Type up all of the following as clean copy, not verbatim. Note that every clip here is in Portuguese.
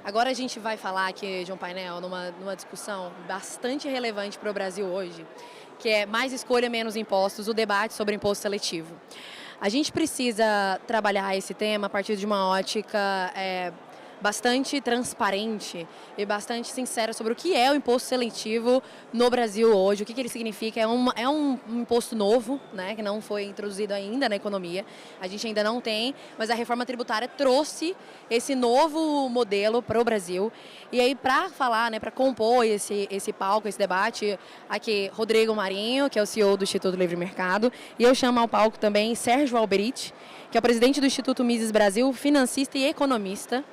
Agora a gente vai falar aqui de um painel numa discussão bastante relevante para o Brasil hoje, que é mais escolha, menos impostos, o debate sobre imposto seletivo. A gente precisa trabalhar esse tema a partir de uma ótica bastante transparente e bastante sincera sobre o que é o imposto seletivo no Brasil hoje, o que ele significa. É um imposto novo, né, que não foi introduzido ainda na economia, a gente ainda não tem, mas a reforma tributária trouxe esse novo modelo para o Brasil. E aí, para falar, né, para compor esse palco, esse debate, aqui Rodrigo Marinho, que é o CEO do Instituto Livre Mercado, e eu chamo ao palco também Sérgio Alberich, que é o presidente do Instituto Mises Brasil, financista e economista.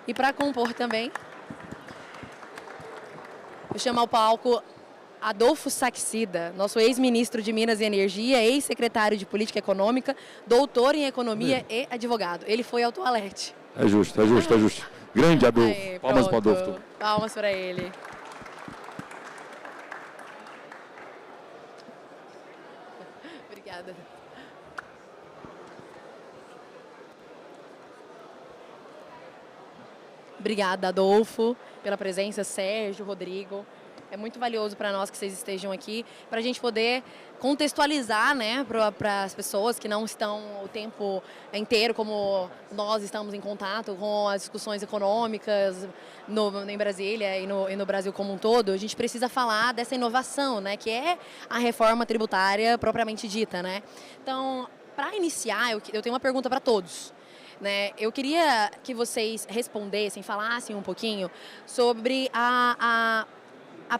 E para compor também, eu chamo ao palco Adolfo Saxida, nosso ex-ministro de Minas e Energia, ex-secretário de Política Econômica, doutor em Economia e advogado. Ele foi ao toalete. É justo. Grande Adolfo. Aí, palmas para o Adolfo. Palmas para ele. Obrigada. Obrigada, Adolfo, pela presença, Sérgio, Rodrigo. É muito valioso para nós que vocês estejam aqui, para a gente poder contextualizar, né, para as pessoas que não estão o tempo inteiro, como nós estamos em contato com as discussões econômicas em Brasília e no Brasil como um todo. A gente precisa falar dessa inovação, né, que é a reforma tributária propriamente dita, né? Então, para iniciar, eu tenho uma pergunta para todos. Né? Eu queria que vocês respondessem, falassem um pouquinho sobre a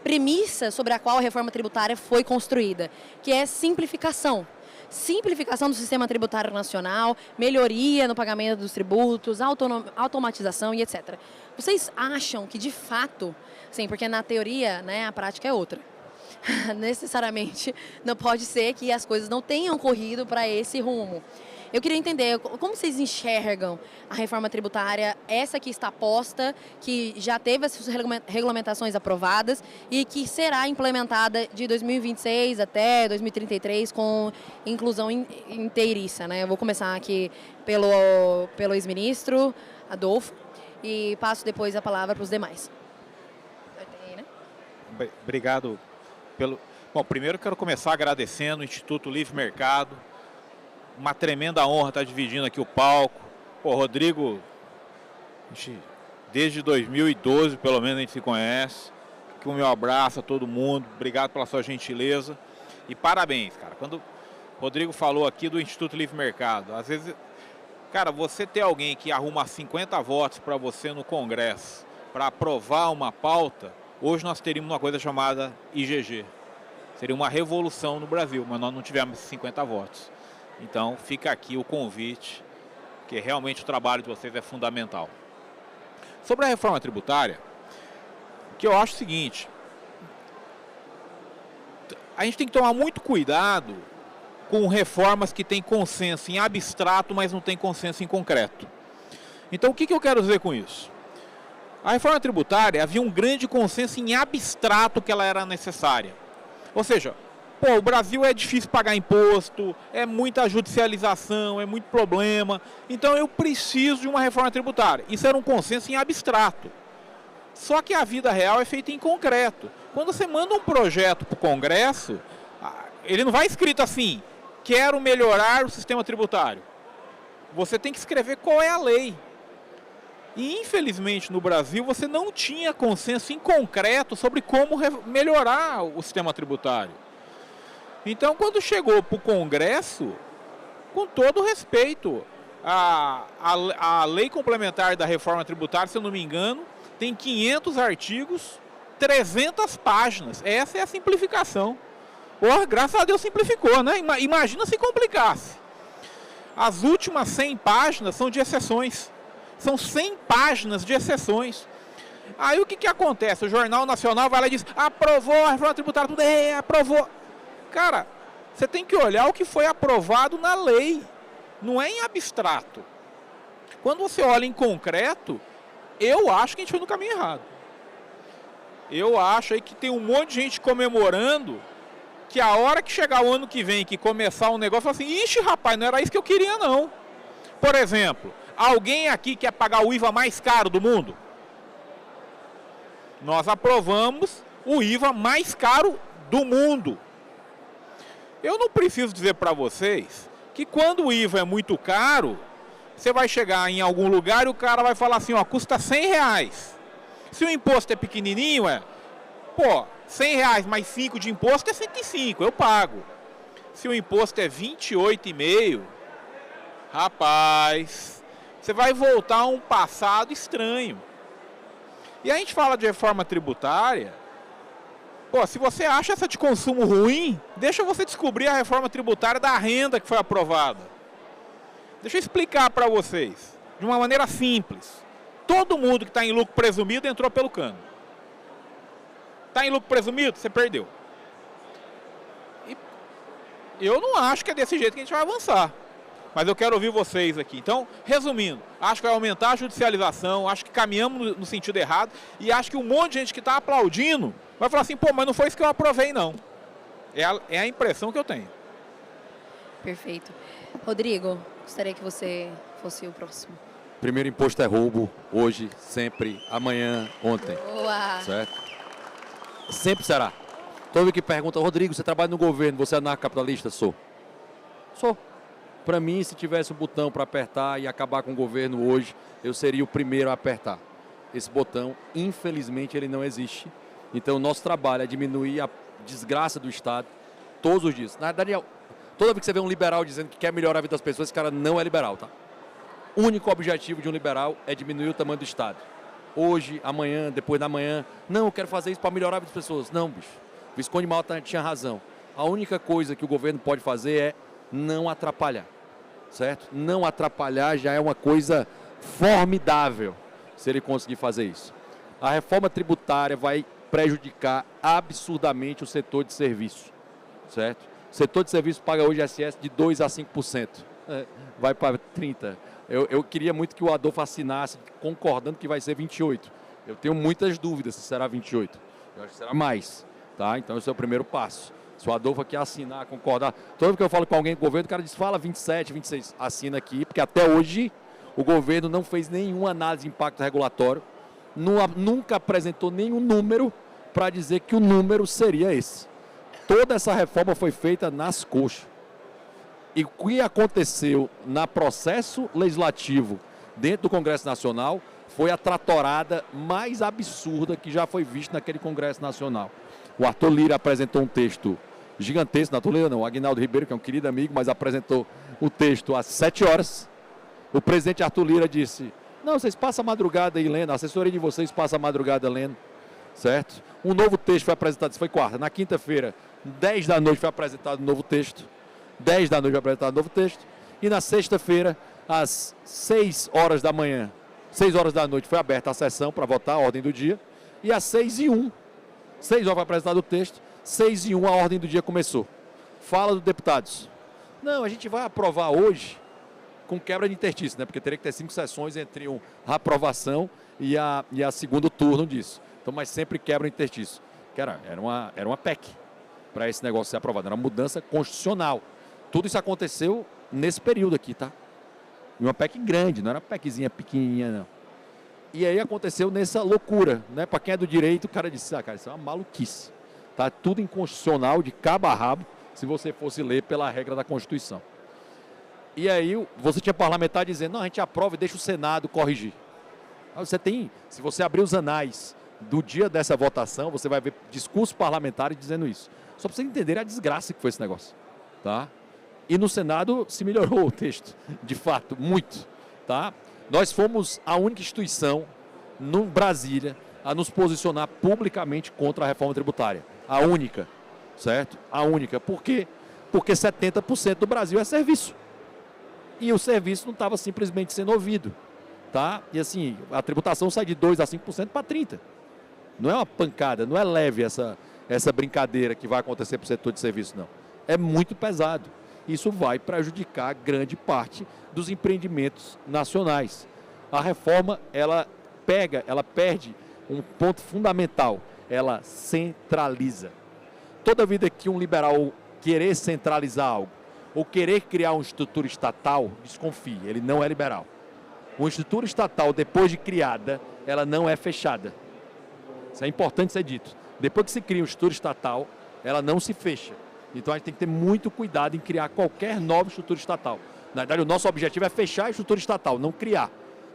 premissa sobre a qual a reforma tributária foi construída, que é simplificação. Simplificação do sistema tributário nacional, melhoria no pagamento dos tributos, automatização e etc. Vocês acham que, de fato, sim, porque na teoria, né, a prática é outra. Necessariamente não pode ser que as coisas não tenham corrido para esse rumo. Eu queria entender como vocês enxergam a reforma tributária, essa que está posta, que já teve as suas regulamentações aprovadas e que será implementada de 2026 até 2033 com inclusão inteiriça, né? Eu vou começar aqui pelo ex-ministro Adolfo e passo depois a palavra para os demais. Obrigado pelo... Bom, primeiro quero começar agradecendo o Instituto Livre Mercado. Uma tremenda honra estar dividindo aqui o palco. Pô, Rodrigo, desde 2012, pelo menos, a gente se conhece. Aqui o meu abraço a todo mundo. Obrigado pela sua gentileza. E parabéns, cara. Quando o Rodrigo falou aqui do Instituto Livre Mercado, às vezes, cara, você ter alguém que arruma 50 votos para você no Congresso para aprovar uma pauta, hoje nós teríamos uma coisa chamada IGG. Seria uma revolução no Brasil, mas nós não tivemos 50 votos. Então, fica aqui o convite, que realmente o trabalho de vocês é fundamental. Sobre a reforma tributária, o que eu acho é o seguinte, a gente tem que tomar muito cuidado com reformas que têm consenso em abstrato, mas não tem consenso em concreto. Então, o que eu quero dizer com isso? A reforma tributária havia um grande consenso em abstrato que ela era necessária. Ou seja, pô, o Brasil é difícil pagar imposto, é muita judicialização, é muito problema. Então eu preciso de uma reforma tributária. Isso era um consenso em abstrato. Só que a vida real é feita em concreto. Quando você manda um projeto para o Congresso, ele não vai escrito assim, quero melhorar o sistema tributário. Você tem que escrever qual é a lei. E infelizmente no Brasil você não tinha consenso em concreto sobre como melhorar o sistema tributário. Então, quando chegou para o Congresso, com todo respeito, a lei complementar da reforma tributária, se eu não me engano, tem 500 artigos, 300 páginas. Essa é a simplificação. Porra, graças a Deus simplificou, né? Imagina se complicasse. As últimas 100 páginas são de exceções. São 100 páginas de exceções. Aí o que acontece? O Jornal Nacional vai lá e diz, aprovou a reforma tributária, tudo aprovou. Cara, você tem que olhar o que foi aprovado na lei, não é em abstrato. Quando você olha em concreto, eu acho que a gente foi no caminho errado. Eu acho aí que tem um monte de gente comemorando que a hora que chegar o ano que vem, que começar um negócio, fala assim, ixi, rapaz, não era isso que eu queria, não. Por exemplo, alguém aqui quer pagar o IVA mais caro do mundo? Nós aprovamos o IVA mais caro do mundo. Eu não preciso dizer para vocês que quando o IVA é muito caro, você vai chegar em algum lugar e o cara vai falar assim, ó, custa R$100. Se o imposto é pequenininho, R$100 mais 5 de imposto é 105, eu pago. Se o imposto é 28,5, rapaz, você vai voltar a um passado estranho. E a gente fala de reforma tributária, se você acha essa de consumo ruim, deixa você descobrir a reforma tributária da renda que foi aprovada. Deixa eu explicar para vocês, de uma maneira simples. Todo mundo que está em lucro presumido entrou pelo cano. Está em lucro presumido? Você perdeu. E eu não acho que é desse jeito que a gente vai avançar. Mas eu quero ouvir vocês aqui. Então, resumindo, acho que vai aumentar a judicialização, acho que caminhamos no sentido errado e acho que um monte de gente que está aplaudindo vai falar assim, mas não foi isso que eu aprovei, não. É a impressão que eu tenho. Perfeito. Rodrigo, gostaria que você fosse o próximo. Primeiro imposto é roubo, hoje, sempre, amanhã, ontem. Boa! Certo? Sempre será. Todo mundo que pergunta, Rodrigo, você trabalha no governo, você é anarcocapitalista? Sou. Para mim, se tivesse um botão para apertar e acabar com o governo hoje, eu seria o primeiro a apertar. Esse botão, infelizmente, ele não existe. Então, o nosso trabalho é diminuir a desgraça do Estado todos os dias. Na verdade, toda vez que você vê um liberal dizendo que quer melhorar a vida das pessoas, esse cara não é liberal, tá? O único objetivo de um liberal é diminuir o tamanho do Estado. Hoje, amanhã, depois da manhã, não, eu quero fazer isso para melhorar a vida das pessoas. Não, bicho. O Visconde Malta tinha razão. A única coisa que o governo pode fazer é não atrapalhar. Certo? Não atrapalhar já é uma coisa formidável se ele conseguir fazer isso. A reforma tributária vai prejudicar absurdamente o setor de serviço, certo? O setor de serviço paga hoje ISS de 2% a 5%, vai para 30%. Eu queria muito que o Adolfo assinasse concordando que vai ser 28%. Eu tenho muitas dúvidas se será 28%, eu acho que será mais, tá? Então esse é o primeiro passo. Se o Adolfo aqui assinar, concordar, toda vez que eu falo com alguém do governo, o cara diz, fala 27, 26, assina aqui, porque até hoje o governo não fez nenhuma análise de impacto regulatório, nunca apresentou nenhum número para dizer que o número seria esse. Toda essa reforma foi feita nas coxas. E o que aconteceu no processo legislativo dentro do Congresso Nacional foi a tratorada mais absurda que já foi vista naquele Congresso Nacional. O Arthur Lira apresentou um texto gigantesco, Arthur Lira não, o Aguinaldo Ribeiro, que é um querido amigo, mas apresentou o texto às 7 horas. O presidente Arthur Lira disse, não, vocês passam a madrugada aí lendo, a assessoria de vocês passa a madrugada lendo, certo? Um novo texto foi apresentado, isso foi quarta, na quinta-feira, 10 da noite foi apresentado um novo texto, 10 da noite foi apresentado um novo texto, e na sexta-feira, às 6 horas da manhã, 6 horas da noite foi aberta a sessão para votar a ordem do dia, e às 6h01, 6 horas foi apresentado o texto, 6h01 a ordem do dia começou. Fala dos deputados. Não, a gente vai aprovar hoje com quebra de interstício, né? Porque teria que ter 5 sessões entre a aprovação e a segundo turno disso. Então, mas sempre quebra o interstício. Era uma PEC para esse negócio ser aprovado. Era uma mudança constitucional. Tudo isso aconteceu nesse período aqui, tá? E uma PEC grande, não era uma PECzinha pequenininha, não. E aí aconteceu nessa loucura, né? Para quem é do direito, o cara disse, cara, isso é uma maluquice. Tá tudo inconstitucional, de cabo a rabo, se você fosse ler pela regra da Constituição. E aí você tinha parlamentar dizendo, não, a gente aprova e deixa o Senado corrigir. Aí você tem, se você abrir os anais do dia dessa votação, você vai ver discursos parlamentares dizendo isso. Só para vocês entenderem a desgraça que foi esse negócio, tá? E no Senado se melhorou o texto, de fato, muito, tá? Nós fomos a única instituição no Brasília a nos posicionar publicamente contra a reforma tributária. A única, certo? A única. Por quê? Porque 70% do Brasil é serviço. E o serviço não estava simplesmente sendo ouvido, tá? E assim, a tributação sai de 2% a 5% para 30%. Não é uma pancada, não é leve essa brincadeira que vai acontecer para o setor de serviço, não. É muito pesado. Isso vai prejudicar grande parte dos empreendimentos nacionais. A reforma, ela perde um ponto fundamental, ela centraliza. Toda vida que um liberal querer centralizar algo, ou querer criar uma estrutura estatal, desconfie, ele não é liberal. Uma estrutura estatal, depois de criada, ela não é fechada. Isso é importante ser dito. Depois que se cria uma estrutura estatal, ela não se fecha. Então a gente tem que ter muito cuidado em criar qualquer nova estrutura estatal. Na verdade, o nosso objetivo é fechar a estrutura estatal, não criar.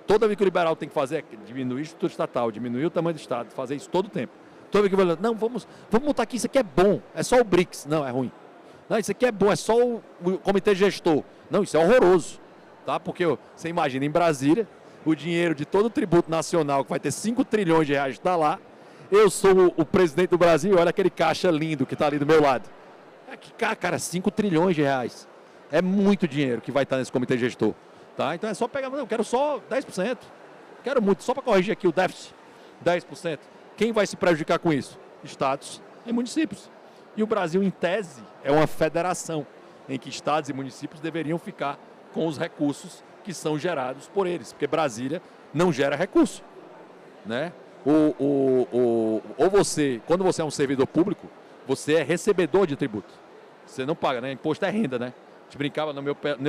Toda vez que o liberal tem que fazer é diminuir a estrutura estatal, diminuir o tamanho do Estado, fazer isso todo o tempo. Toda vez que eu falo, não, vamos montar aqui, isso aqui é bom, é só o BRICS. Não, é ruim. Não, isso aqui é bom, é só o comitê gestor. Não, isso é horroroso. Tá? Porque você imagina, em Brasília, o dinheiro de todo o tributo nacional, que vai ter 5 trilhões de reais, está lá. Eu sou o presidente do Brasil, olha aquele caixa lindo que está ali do meu lado. Cara, 5 trilhões de reais. É muito dinheiro que vai estar nesse comitê gestor. Tá? Então é só pegar, eu quero só 10%. Quero muito, só para corrigir aqui o déficit, 10%. Quem vai se prejudicar com isso? Estados e municípios. E o Brasil, em tese, é uma federação em que estados e municípios deveriam ficar com os recursos que são gerados por eles, porque Brasília não gera recurso. Né? Ou você, quando você é um servidor público, você é recebedor de tributo. Você não paga, né? Imposto é renda, né? A gente brincava no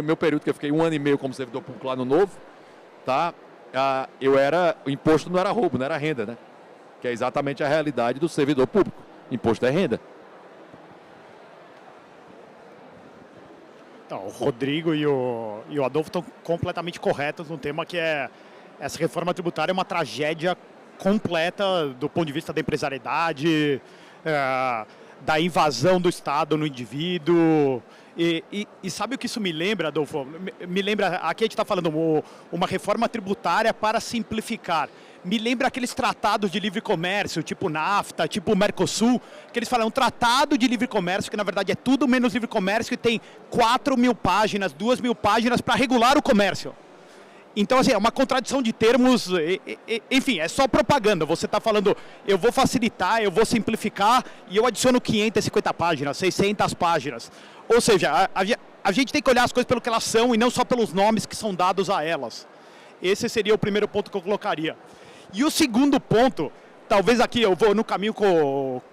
meu período, que eu fiquei 1 ano e meio como servidor público lá no Novo, tá? O imposto não era roubo, não era renda, né? Que é exatamente a realidade do servidor público. Imposto é renda. Então, o Rodrigo e o Adolfo estão completamente corretos no tema que é essa reforma tributária é uma tragédia completa do ponto de vista da empresariedade, da invasão do Estado no indivíduo. E sabe o que isso me lembra, Adolfo? Me lembra, aqui a gente está falando uma reforma tributária para simplificar. Me lembra aqueles tratados de livre comércio, tipo NAFTA, tipo Mercosul, que eles falam um tratado de livre comércio, que na verdade é tudo menos livre comércio, que tem 4.000 páginas, 2.000 páginas para regular o comércio. Então, assim, é uma contradição de termos, enfim, é só propaganda. Você está falando, eu vou facilitar, eu vou simplificar, e eu adiciono 550 páginas, 600 páginas. Ou seja, a gente tem que olhar as coisas pelo que elas são e não só pelos nomes que são dados a elas. Esse seria o primeiro ponto que eu colocaria. E o segundo ponto, talvez aqui eu vou no caminho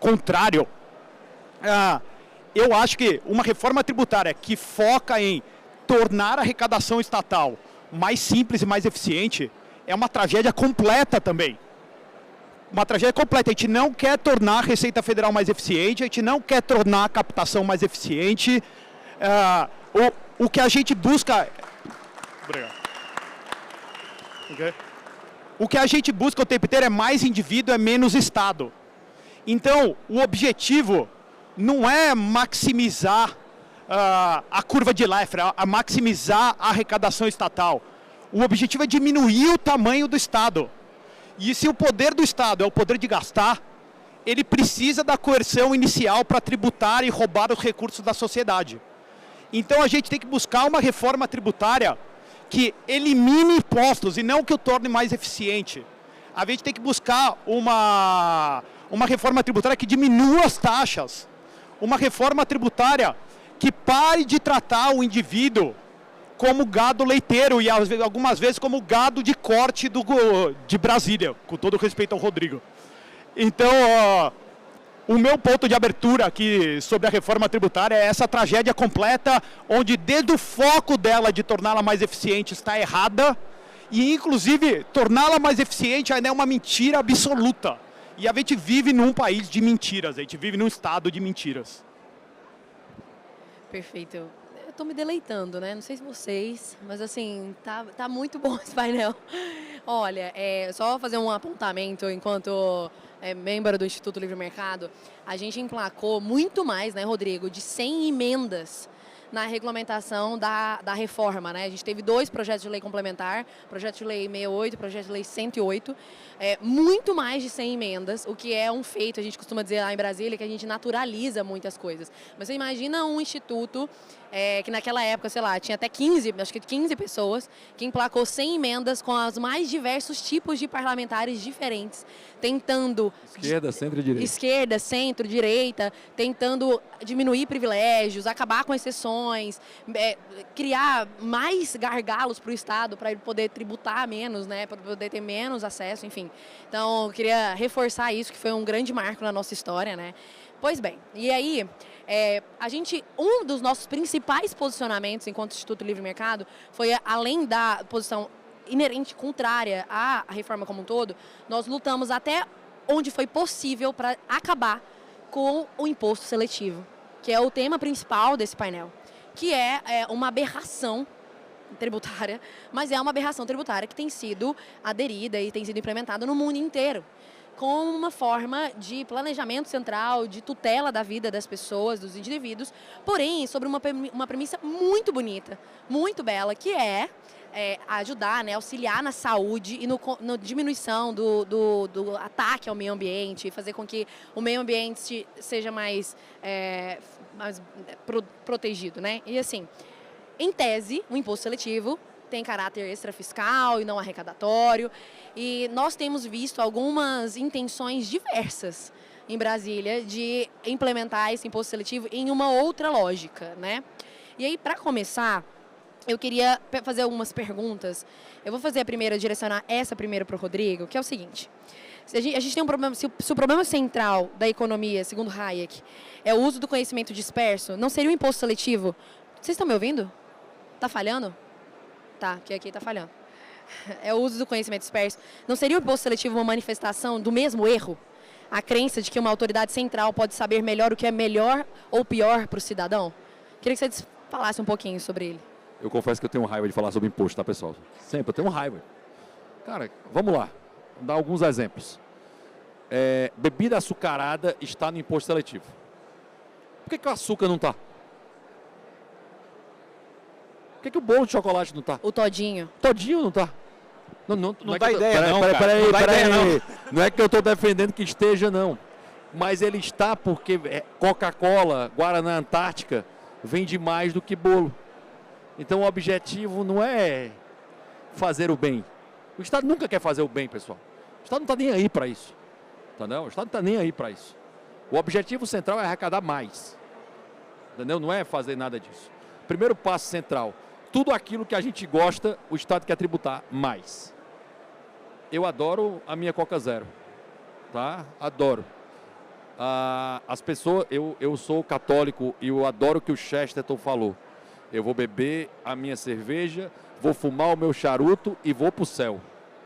contrário. Eu acho que uma reforma tributária que foca em tornar a arrecadação estatal mais simples e mais eficiente é uma tragédia completa também. Uma tragédia completa. A gente não quer tornar a Receita Federal mais eficiente, a gente não quer tornar a captação mais eficiente. O que a gente busca... Obrigado. Okay. O que a gente busca o tempo inteiro é mais indivíduo, é menos Estado. Então, o objetivo não é maximizar a curva de Laffer, a maximizar a arrecadação estatal. O objetivo é diminuir o tamanho do Estado. E se o poder do Estado é o poder de gastar, ele precisa da coerção inicial para tributar e roubar os recursos da sociedade. Então a gente tem que buscar uma reforma tributária que elimine impostos e não que o torne mais eficiente. A gente tem que buscar uma reforma tributária que diminua as taxas. Uma reforma tributária que pare de tratar o indivíduo como gado leiteiro e algumas vezes como gado de corte de Brasília, com todo respeito ao Rodrigo. Então, o meu ponto de abertura aqui sobre a reforma tributária é essa tragédia completa, onde desde o foco dela de torná-la mais eficiente está errada, e inclusive torná-la mais eficiente ainda é uma mentira absoluta. E a gente vive num país de mentiras, a gente vive num estado de mentiras. Perfeito. Eu estou me deleitando, né? Não sei se vocês, mas assim, tá muito bom esse painel. Olha, só fazer um apontamento enquanto membro do Instituto Livre Mercado, a gente emplacou muito mais, né, Rodrigo, de 100 emendas na regulamentação da reforma, né? A gente teve 2 projetos de lei complementar, projeto de lei 68 e projeto de lei 108, muito mais de 100 emendas, o que é um feito, a gente costuma dizer lá em Brasília, que a gente naturaliza muitas coisas. Mas você imagina um instituto que naquela época, sei lá, tinha até 15 pessoas, que emplacou 100 emendas com os mais diversos tipos de parlamentares diferentes, tentando... Esquerda, centro e direita. Esquerda, centro, direita, tentando diminuir privilégios, acabar com exceções, criar mais gargalos para o Estado, para ele poder tributar menos, né, para poder ter menos acesso, enfim. Então, eu queria reforçar isso, que foi um grande marco na nossa história, né. Pois bem, e aí, um dos nossos principais posicionamentos enquanto Instituto Livre Mercado foi, além da posição inerente, contrária à reforma como um todo, nós lutamos até onde foi possível para acabar com o imposto seletivo, que é o tema principal desse painel, que é uma aberração tributária, mas é uma aberração tributária que tem sido aderida e tem sido implementada no mundo inteiro, com uma forma de planejamento central, de tutela da vida das pessoas, dos indivíduos, porém sobre uma premissa muito bonita, muito bela, que é ajudar, né, auxiliar na saúde e na diminuição do ataque ao meio ambiente, fazer com que o meio ambiente seja mais protegido, né? E assim, em tese, o imposto seletivo tem caráter extrafiscal e não arrecadatório, e nós temos visto algumas intenções diversas em Brasília de implementar esse imposto seletivo em uma outra lógica, né? E aí, para começar, eu queria fazer algumas perguntas. Eu vou fazer a primeira, direcionar essa primeiro para o Rodrigo, que é o seguinte. A gente tem um problema, se o problema central da economia, segundo Hayek, é o uso do conhecimento disperso, não seria o imposto seletivo? Vocês estão me ouvindo? Tá falhando? Tá, porque aqui tá falhando. É o uso do conhecimento disperso. Não seria o imposto seletivo uma manifestação do mesmo erro? A crença de que uma autoridade central pode saber melhor o que é melhor ou pior para o cidadão? Queria que você falasse um pouquinho sobre ele. Eu confesso que eu tenho raiva de falar sobre imposto, tá, pessoal? Sempre, eu tenho raiva. Cara, vamos lá. Vou dar alguns exemplos. Bebida açucarada está no imposto seletivo. Por que o açúcar não está? Por que o bolo de chocolate não está? O todinho. Todinho não está. Não dá ideia, não, cara. Peraí. Não é que eu estou defendendo que esteja, não. Mas ele está porque Coca-Cola, Guaraná Antártica, vende mais do que bolo. Então o objetivo não é fazer o bem. O Estado nunca quer fazer o bem, pessoal. O Estado não está nem aí para isso. Entendeu? O Estado não está nem aí para isso. O objetivo central é arrecadar mais. Entendeu? Não é fazer nada disso. Primeiro passo central. Tudo aquilo que a gente gosta, o Estado quer tributar mais. Eu adoro a minha Coca Zero. Tá? Adoro. As pessoas, eu sou católico e eu adoro o que o Chesterton falou. Eu vou beber a minha cerveja, vou fumar o meu charuto e vou para o céu.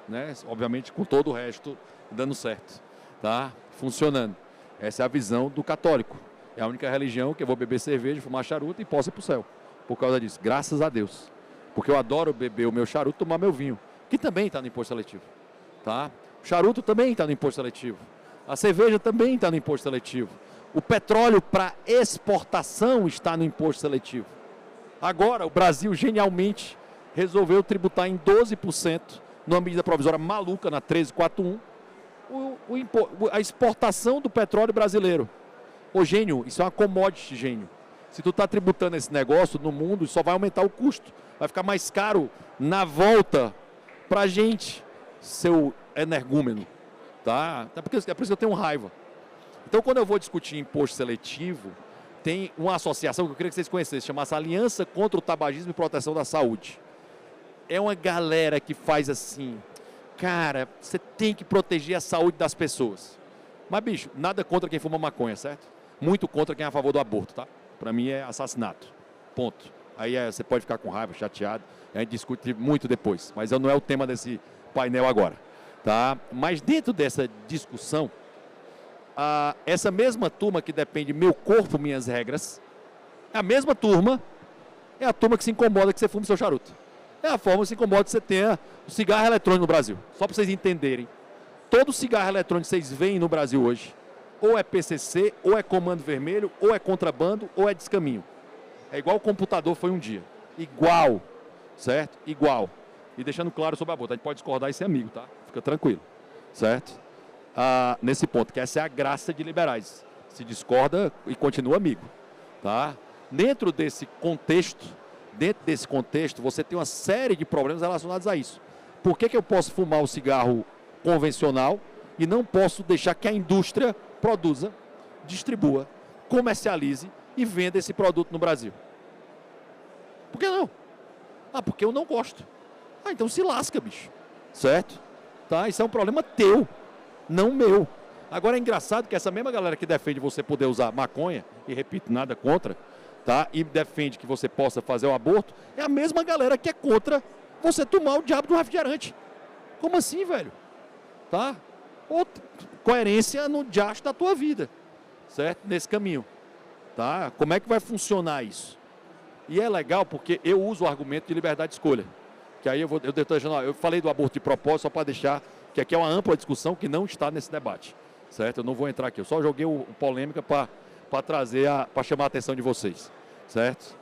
Né? Obviamente com todo o resto dando certo. Tá? Funcionando. Essa é a visão do católico. É a única religião que eu vou beber cerveja, fumar charuto e posso ir para o céu. Por causa disso. Graças a Deus. Porque eu adoro beber o meu charuto e tomar meu vinho. Que também está no imposto seletivo. Tá? O charuto também está no imposto seletivo. A cerveja também está no imposto seletivo. O petróleo para exportação está no imposto seletivo. Agora, o Brasil genialmente resolveu tributar em 12%, numa medida provisória maluca, na 1341, a exportação do petróleo brasileiro. Ô, gênio, isso é uma commodity, gênio. Se tu está tributando esse negócio no mundo, só vai aumentar o custo. Vai ficar mais caro na volta para a gente, seu energúmeno. Tá? É por isso que eu tenho raiva. Então, quando eu vou discutir imposto seletivo, tem uma associação que eu queria que vocês conhecessem, chama-se Aliança contra o Tabagismo e Proteção da Saúde. É uma galera que faz assim, cara, você tem que proteger a saúde das pessoas. Mas, bicho, nada contra quem fuma maconha, certo? Muito contra quem é a favor do aborto, tá? Para mim é assassinato, ponto. Aí você pode ficar com raiva, chateado, a gente discute muito depois, mas não é o tema desse painel agora, tá? Mas dentro dessa discussão, essa mesma turma que depende meu corpo, minhas regras, é a mesma turma, é a turma que se incomoda que você fume seu charuto. É a forma que se incomoda que você tenha o cigarro eletrônico no Brasil. Só para vocês entenderem, todo cigarro eletrônico que vocês veem no Brasil hoje, ou é PCC, ou é comando vermelho, ou é contrabando, ou é descaminho. É igual o computador foi um dia. Igual, certo? Igual. E deixando claro sobre a aborto, a gente pode discordar e ser amigo, tá? Fica tranquilo, certo? Nesse ponto, que essa é a graça de liberais. Se discorda e continua amigo, tá? Dentro desse contexto, você tem uma série de problemas relacionados a isso. Por que eu posso fumar o cigarro convencional e não posso deixar que a indústria produza, distribua, comercialize e venda esse produto no Brasil? Por que não? Porque eu não gosto. Então se lasca, bicho. Certo? Tá? Isso é um problema teu, não meu. Agora é engraçado que essa mesma galera que defende você poder usar maconha, e repito, nada contra, tá? E defende que você possa fazer o aborto, é a mesma galera que é contra você tomar o diabo do refrigerante. Como assim, velho? Tá? ou coerência no diacho da tua vida, certo? Nesse caminho, tá? Como é que vai funcionar isso? E é legal porque eu uso o argumento de liberdade de escolha, que aí eu falei do aborto de propósito só para deixar que aqui é uma ampla discussão que não está nesse debate, certo? Eu não vou entrar aqui, eu só joguei o polêmica para trazer, para chamar a atenção de vocês, certo?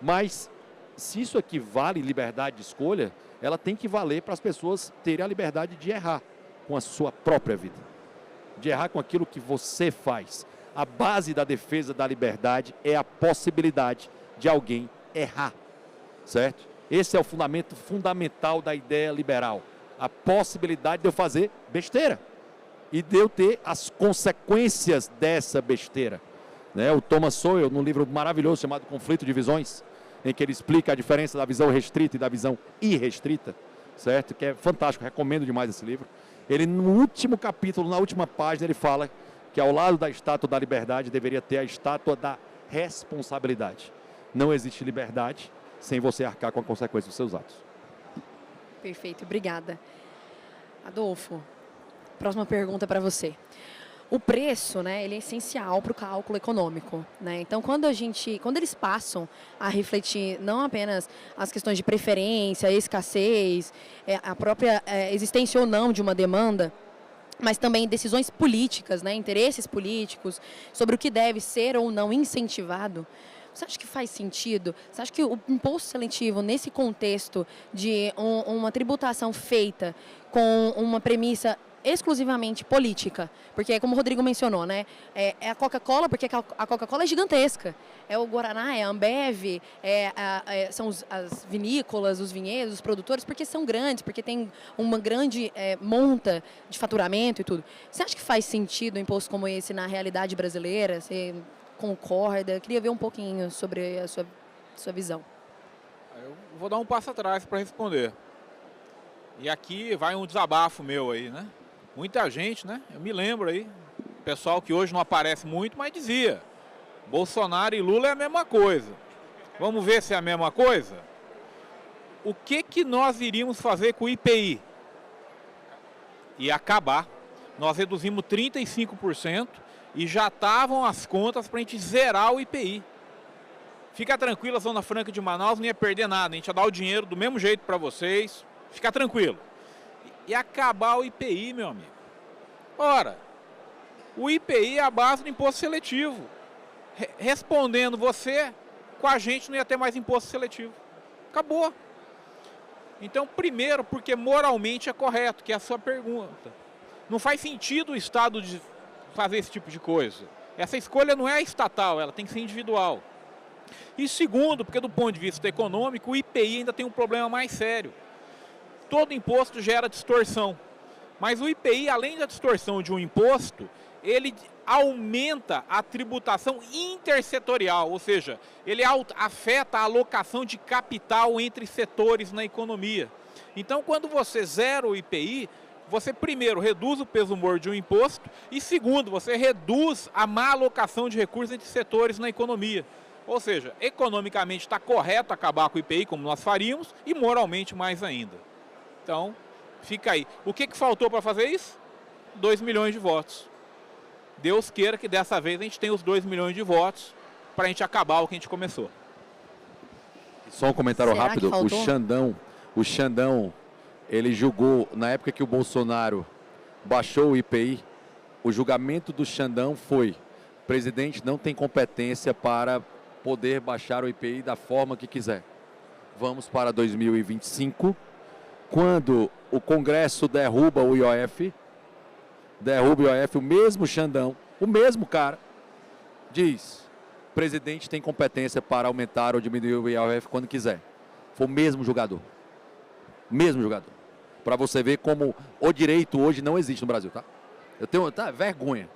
Mas se isso aqui vale liberdade de escolha, ela tem que valer para as pessoas terem a liberdade de errar com a sua própria vida, de errar com aquilo que você faz. A base da defesa da liberdade é a possibilidade de alguém errar, certo? Esse é o fundamento fundamental da ideia liberal, a possibilidade de eu fazer besteira e de eu ter as consequências dessa besteira, né? O Thomas Sowell, num livro maravilhoso chamado Conflito de Visões, em que ele explica a diferença da visão restrita e da visão irrestrita, certo? Que é fantástico, recomendo demais esse livro. Ele, no último capítulo, na última página, ele fala que ao lado da estátua da liberdade deveria ter a estátua da responsabilidade. Não existe liberdade sem você arcar com a consequência dos seus atos. Perfeito, obrigada. Adolfo, próxima pergunta para você. O preço, né, ele é essencial para o cálculo econômico, né? Então, quando eles passam a refletir não apenas as questões de preferência, escassez, a própria existência ou não de uma demanda, mas também decisões políticas, né, interesses políticos, sobre o que deve ser ou não incentivado. Você acha que faz sentido? Você acha que o imposto seletivo, nesse contexto de uma tributação feita com uma premissa exclusivamente política, porque como o Rodrigo mencionou, né, é a Coca-Cola, porque a Coca-Cola é gigantesca, é o Guaraná, é a Ambev, são as vinícolas, os vinhedos, os produtores, porque são grandes, porque tem uma grande monta de faturamento e tudo. Você acha que faz sentido um imposto como esse na realidade brasileira? Você concorda? Eu queria ver um pouquinho sobre a sua visão. Eu vou dar um passo atrás para responder. E aqui vai um desabafo meu aí, né? Muita gente, né? Eu me lembro aí, pessoal que hoje não aparece muito, mas dizia: Bolsonaro e Lula é a mesma coisa. Vamos ver se é a mesma coisa? O que nós iríamos fazer com o IPI? Ia acabar. Nós reduzimos 35% e já estavam as contas para a gente zerar o IPI. Fica tranquilo, a Zona Franca de Manaus não ia perder nada. A gente ia dar o dinheiro do mesmo jeito para vocês. Fica tranquilo. E acabar o IPI, meu amigo. Ora, o IPI é a base do imposto seletivo. Respondendo você, com a gente não ia ter mais imposto seletivo. Acabou. Então, primeiro, porque moralmente é correto, que é a sua pergunta. Não faz sentido o Estado de fazer esse tipo de coisa. Essa escolha não é estatal, ela tem que ser individual. E segundo, porque do ponto de vista econômico, o IPI ainda tem um problema mais sério. Todo imposto gera distorção, mas o IPI, além da distorção de um imposto, ele aumenta a tributação intersetorial, ou seja, ele afeta a alocação de capital entre setores na economia. Então, quando você zera o IPI, você primeiro reduz o peso mor de um imposto e segundo, você reduz a má alocação de recursos entre setores na economia. Ou seja, economicamente está correto acabar com o IPI, como nós faríamos, e moralmente mais ainda. Então, fica aí. O que faltou para fazer isso? 2 milhões de votos. Deus queira que dessa vez a gente tenha os 2 milhões de votos para a gente acabar o que a gente começou. Só um comentário Será rápido. O Xandão, ele julgou, na época que o Bolsonaro baixou o IPI, o julgamento do Xandão foi: o presidente não tem competência para poder baixar o IPI da forma que quiser. Vamos para 2025, quando o Congresso derruba o IOF, o mesmo Xandão, o mesmo cara, diz: o presidente tem competência para aumentar ou diminuir o IOF quando quiser. Foi o mesmo jogador. Mesmo jogador. Para você ver como o direito hoje não existe no Brasil, tá? Eu tenho vergonha.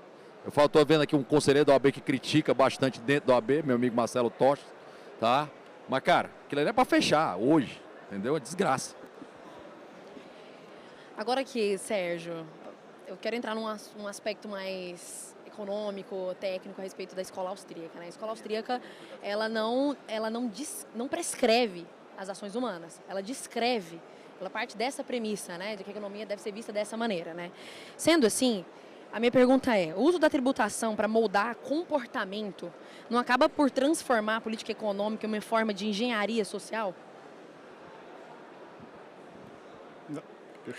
Eu estou vendo aqui um conselheiro da OAB que critica bastante dentro da OAB, meu amigo Marcelo Tocha, tá? Mas, cara, aquilo ali é para fechar hoje, entendeu? É desgraça. Agora aqui, Sérgio, eu quero entrar num aspecto mais econômico, técnico a respeito da escola austríaca, né? A escola austríaca, ela não prescreve as ações humanas, ela descreve ela parte dessa premissa, né, de que a economia deve ser vista dessa maneira, né. Sendo assim, a minha pergunta é, o uso da tributação para moldar comportamento não acaba por transformar a política econômica em uma forma de engenharia social?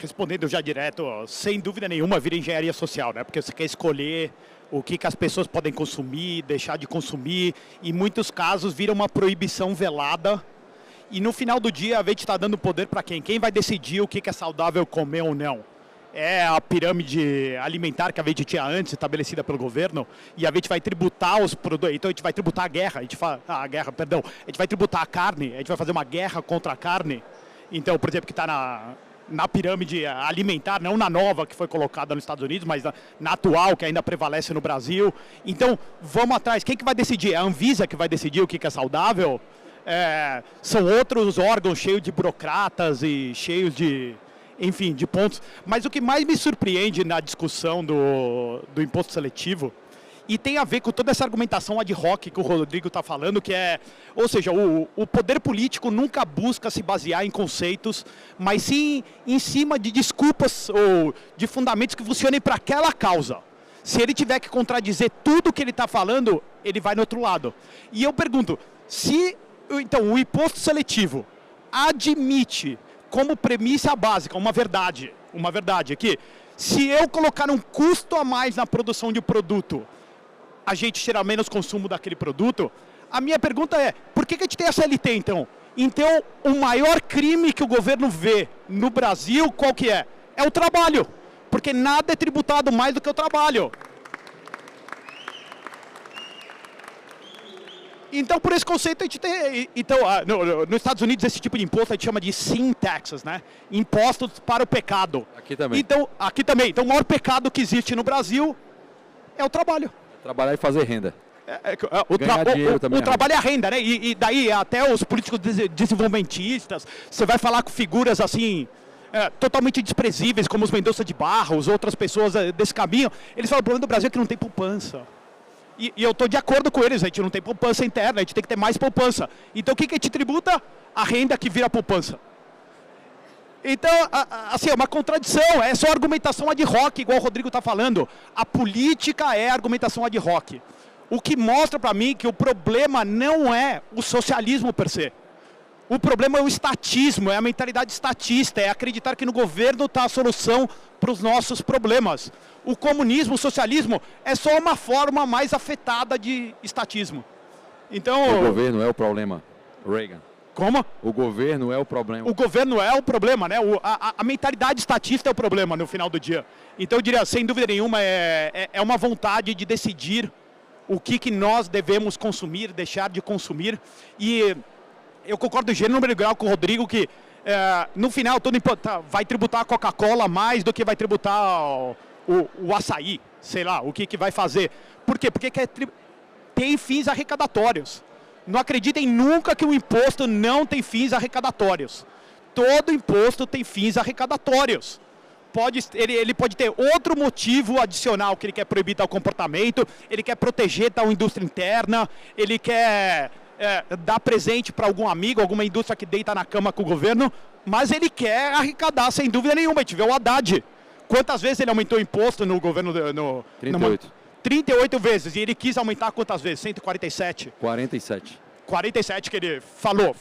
Respondendo já direto, sem dúvida nenhuma vira engenharia social, né? Porque você quer escolher o que as pessoas podem consumir, deixar de consumir, e em muitos casos vira uma proibição velada. E no final do dia, a gente está dando poder para quem? Quem vai decidir o que é saudável comer ou não? É a pirâmide alimentar que a gente tinha antes, estabelecida pelo governo, e a gente vai tributar os produtos. Então a gente vai tributar a guerra, a gente vai tributar a carne, a gente vai fazer uma guerra contra a carne. Então, por exemplo, que está na pirâmide alimentar, não na nova que foi colocada nos Estados Unidos, mas na atual que ainda prevalece no Brasil. Então, vamos atrás. Quem que vai decidir? É a Anvisa que vai decidir o que é saudável? São outros órgãos cheios de burocratas e cheios de, enfim, de pontos. Mas o que mais me surpreende na discussão do imposto seletivo, e tem a ver com toda essa argumentação ad hoc que o Rodrigo está falando, que ou seja, o poder político nunca busca se basear em conceitos, mas sim em cima de desculpas ou de fundamentos que funcionem para aquela causa. Se ele tiver que contradizer tudo que ele está falando, ele vai no outro lado. E eu pergunto, então o imposto seletivo admite como premissa básica uma verdade aqui, se eu colocar um custo a mais na produção de um produto, a gente terá menos consumo daquele produto. A minha pergunta é, por que a gente tem a CLT então? Então, o maior crime que o governo vê no Brasil, qual que é? É o trabalho, porque nada é tributado mais do que o trabalho. Então, por esse conceito, a gente tem... Então, nos Estados Unidos, esse tipo de imposto a gente chama de sin taxes, né? Impostos para o pecado. Aqui também. Então, aqui também. Então, o maior pecado que existe no Brasil é o trabalho. Trabalhar e fazer renda. O trabalho é a renda, né? E daí até os políticos desenvolvimentistas, você vai falar com figuras assim, totalmente desprezíveis, como os Mendonça de Barros, outras pessoas desse caminho, eles falam, o problema do Brasil é que não tem poupança. E eu estou de acordo com eles, a gente não tem poupança interna, a gente tem que ter mais poupança. Então o que a gente tributa? A renda que vira poupança. Então, assim, é uma contradição, é só argumentação ad hoc, igual o Rodrigo está falando. A política é argumentação ad hoc. O que mostra para mim que o problema não é o socialismo per se. O problema é o estatismo, é a mentalidade estatista, é acreditar que no governo está a solução para os nossos problemas. O comunismo, o socialismo, é só uma forma mais afetada de estatismo. Então, o governo é o problema, Reagan. Como? O governo é o problema. O governo é o problema, né? A mentalidade estatista é o problema no final do dia. Então eu diria, sem dúvida nenhuma, é uma vontade de decidir o que nós devemos consumir, deixar de consumir. E eu concordo em gênero número grau com o Rodrigo que no final vai tributar a Coca-Cola mais do que vai tributar o açaí, sei lá, o que vai fazer. Por quê? Porque tem fins arrecadatórios. Não acreditem nunca que o imposto não tem fins arrecadatórios. Todo imposto tem fins arrecadatórios. Ele pode ter outro motivo adicional que ele quer proibir tal comportamento, ele quer proteger tal indústria interna, ele quer dar presente para algum amigo, alguma indústria que deita na cama com o governo, mas ele quer arrecadar sem dúvida nenhuma. A gente vê o Haddad. Quantas vezes ele aumentou o imposto no governo? 38. 38 vezes. E ele quis aumentar quantas vezes? 147? 47. 47 que ele falou.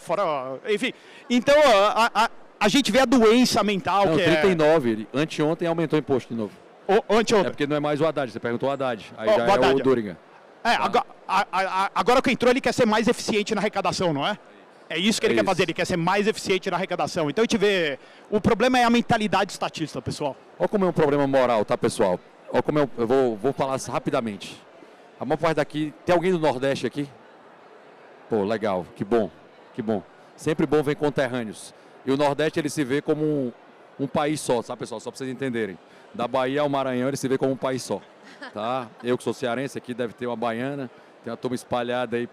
Enfim, então a gente vê a doença mental Não, que 39. Ele, anteontem aumentou o imposto de novo. Anteontem. É porque não é mais o Haddad, você perguntou o Haddad. Aí O já Haddad. é o Durigan. Agora que entrou, ele quer ser mais eficiente na arrecadação, não é? É isso que ele quer fazer, ele quer ser mais eficiente na arrecadação. Então a gente vê, o problema é a mentalidade estatista, pessoal. Olha como é um problema moral, tá, pessoal? Olha como eu vou falar rapidamente. A maior parte daqui, tem alguém do Nordeste aqui? Pô, legal, que bom, que bom. Sempre bom ver conterrâneos. E o Nordeste, ele se vê como um país só, sabe, pessoal? Só para vocês entenderem. Da Bahia ao Maranhão, ele se vê como um país só, tá? Eu que sou cearense, aqui deve ter uma baiana, tem uma turma espalhada aí